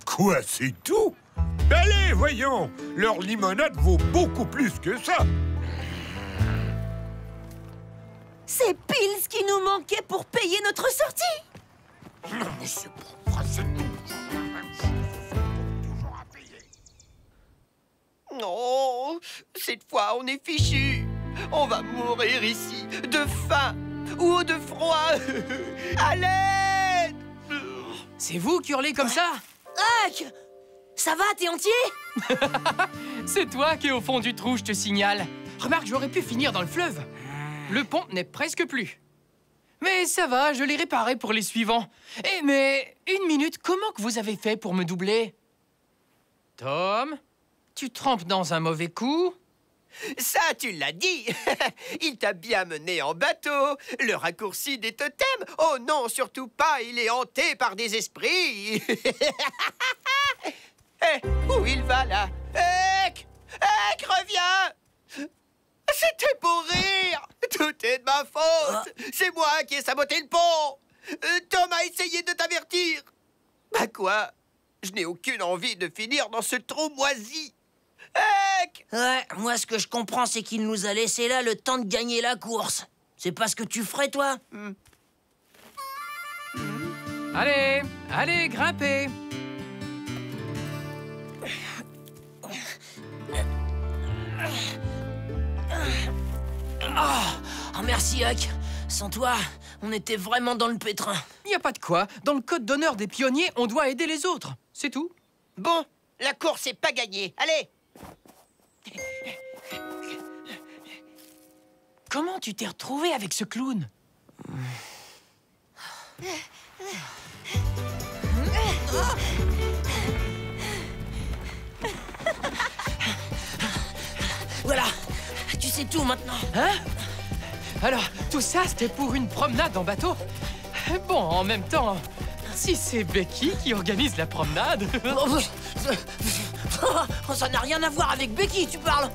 Quoi, c'est tout? Allez, voyons, leur limonade vaut beaucoup plus que ça. C'est pile ce qui nous manquait pour payer notre sortie. Non, mais c'est propre, c'est toujours à payer. Non, cette fois, on est fichu. On va mourir ici, de faim ou de froid. À l'aide! C'est vous qui hurlez comme ça? Huck! Ça va, t'es entier? C'est toi qui es au fond du trou, je te signale. Remarque, j'aurais pu finir dans le fleuve. Le pont n'est presque plus. Mais ça va, je l'ai réparé pour les suivants. Eh, mais une minute, comment que vous avez fait pour me doubler? Tom, tu trempes dans un mauvais coup? Ça, tu l'as dit. Il t'a bien mené en bateau. Le raccourci des totems. Oh non, surtout pas, il est hanté par des esprits. Où il va, là? Ek! Ek, reviens! C'était pour rire. Tout est de ma faute. C'est moi qui ai saboté le pont. Tom a essayé de t'avertir. Bah quoi? Je n'ai aucune envie de finir dans ce trou moisi. Ek! Ouais, moi ce que je comprends, c'est qu'il nous a laissé là le temps de gagner la course. C'est pas ce que tu ferais, toi? Allez, allez, grimpez. Oh, merci, Huck. Sans toi, on était vraiment dans le pétrin. Y a pas de quoi. Dans le code d'honneur des pionniers, on doit aider les autres. C'est tout. Bon, la course est pas gagnée. Allez! Comment tu t'es retrouvé avec ce clown? Voilà, tu sais tout maintenant. Hein? Alors, tout ça, c'était pour une promenade en bateau? Bon, en même temps, si c'est Becky qui organise la promenade... Ça n'a rien à voir avec Becky, tu parles.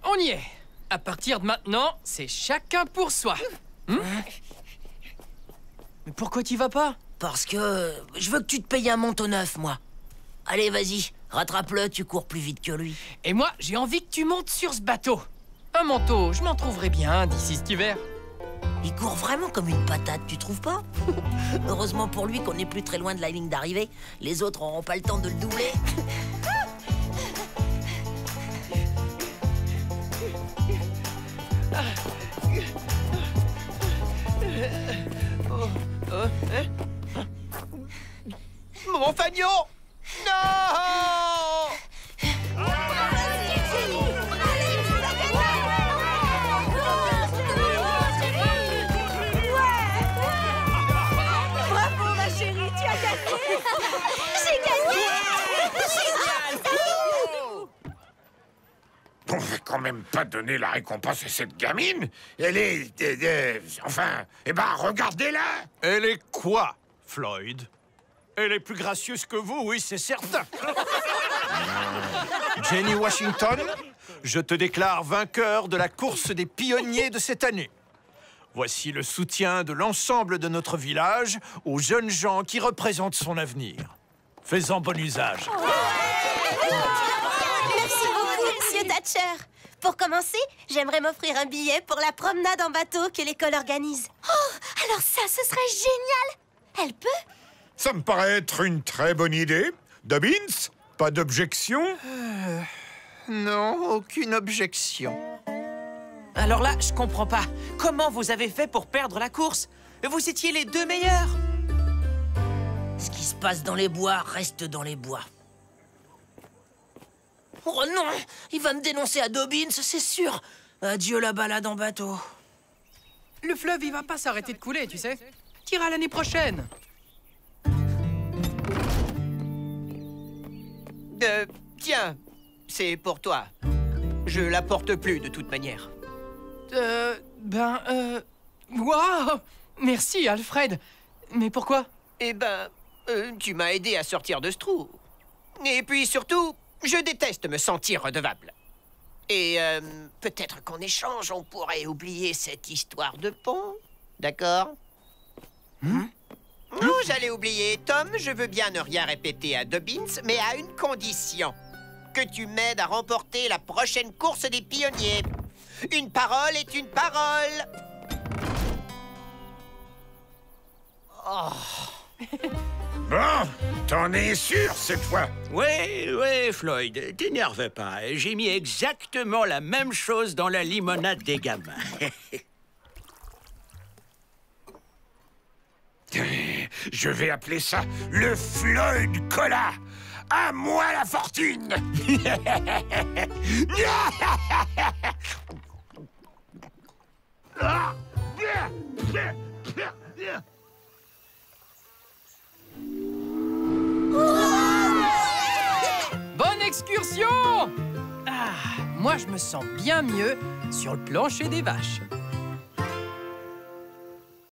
On y est. À partir de maintenant, c'est chacun pour soi. Mais pourquoi t'y vas pas? Parce que je veux que tu te payes un manteau neuf, moi. Allez, vas-y, rattrape-le, tu cours plus vite que lui. Et moi, j'ai envie que tu montes sur ce bateau. Un manteau, je m'en trouverai bien d'ici cet hiver. Il court vraiment comme une patate, tu trouves pas? Heureusement pour lui qu'on n'est plus très loin de la ligne d'arrivée. Les autres n'auront pas le temps de le doubler. Mon fanion! Non! Bravo, ma chérie, tu as gagné. J'ai gagné. On va quand même pas donner la récompense à cette gamine. Elle est... enfin... Eh ben, regardez-la. Elle est quoi, Floyd? Elle est plus gracieuse que vous, oui, c'est certain. Jenny Washington, je te déclare vainqueur de la course des pionniers de cette année. Voici le soutien de l'ensemble de notre village aux jeunes gens qui représentent son avenir. Fais-en bon usage. Merci beaucoup, Monsieur Thatcher. Pour commencer, j'aimerais m'offrir un billet pour la promenade en bateau que l'école organise. Oh, alors ça, ce serait génial. Elle peut? Ça me paraît être une très bonne idée. Dobbins, pas d'objection? Non, aucune objection. Alors là, je comprends pas. Comment vous avez fait pour perdre la course? Vous étiez les 2 meilleurs. Ce qui se passe dans les bois reste dans les bois. Oh non! Il va me dénoncer à Dobbins, c'est sûr! Adieu la balade en bateau. Le fleuve, il va pas s'arrêter de couler, tu sais. T'iras l'année prochaine. Tiens, c'est pour toi. Je la porte plus de toute manière. Waouh! Merci, Alfred. Mais pourquoi? Eh ben, tu m'as aidé à sortir de ce trou. Et puis surtout, je déteste me sentir redevable. Et peut-être qu'en échange, on pourrait oublier cette histoire de pont. D'accord? Non, j'allais oublier. Tom, je veux bien ne rien répéter à Dobbins, mais à une condition. Que tu m'aides à remporter la prochaine course des pionniers. Une parole est une parole. Bon, t'en es sûr cette fois? Oui, Floyd, t'énerve pas. J'ai mis exactement la même chose dans la limonade des gamins. Je vais appeler ça le Floyd Cola. À moi la fortune. Bonne excursion! Ah, moi, je me sens bien mieux sur le plancher des vaches.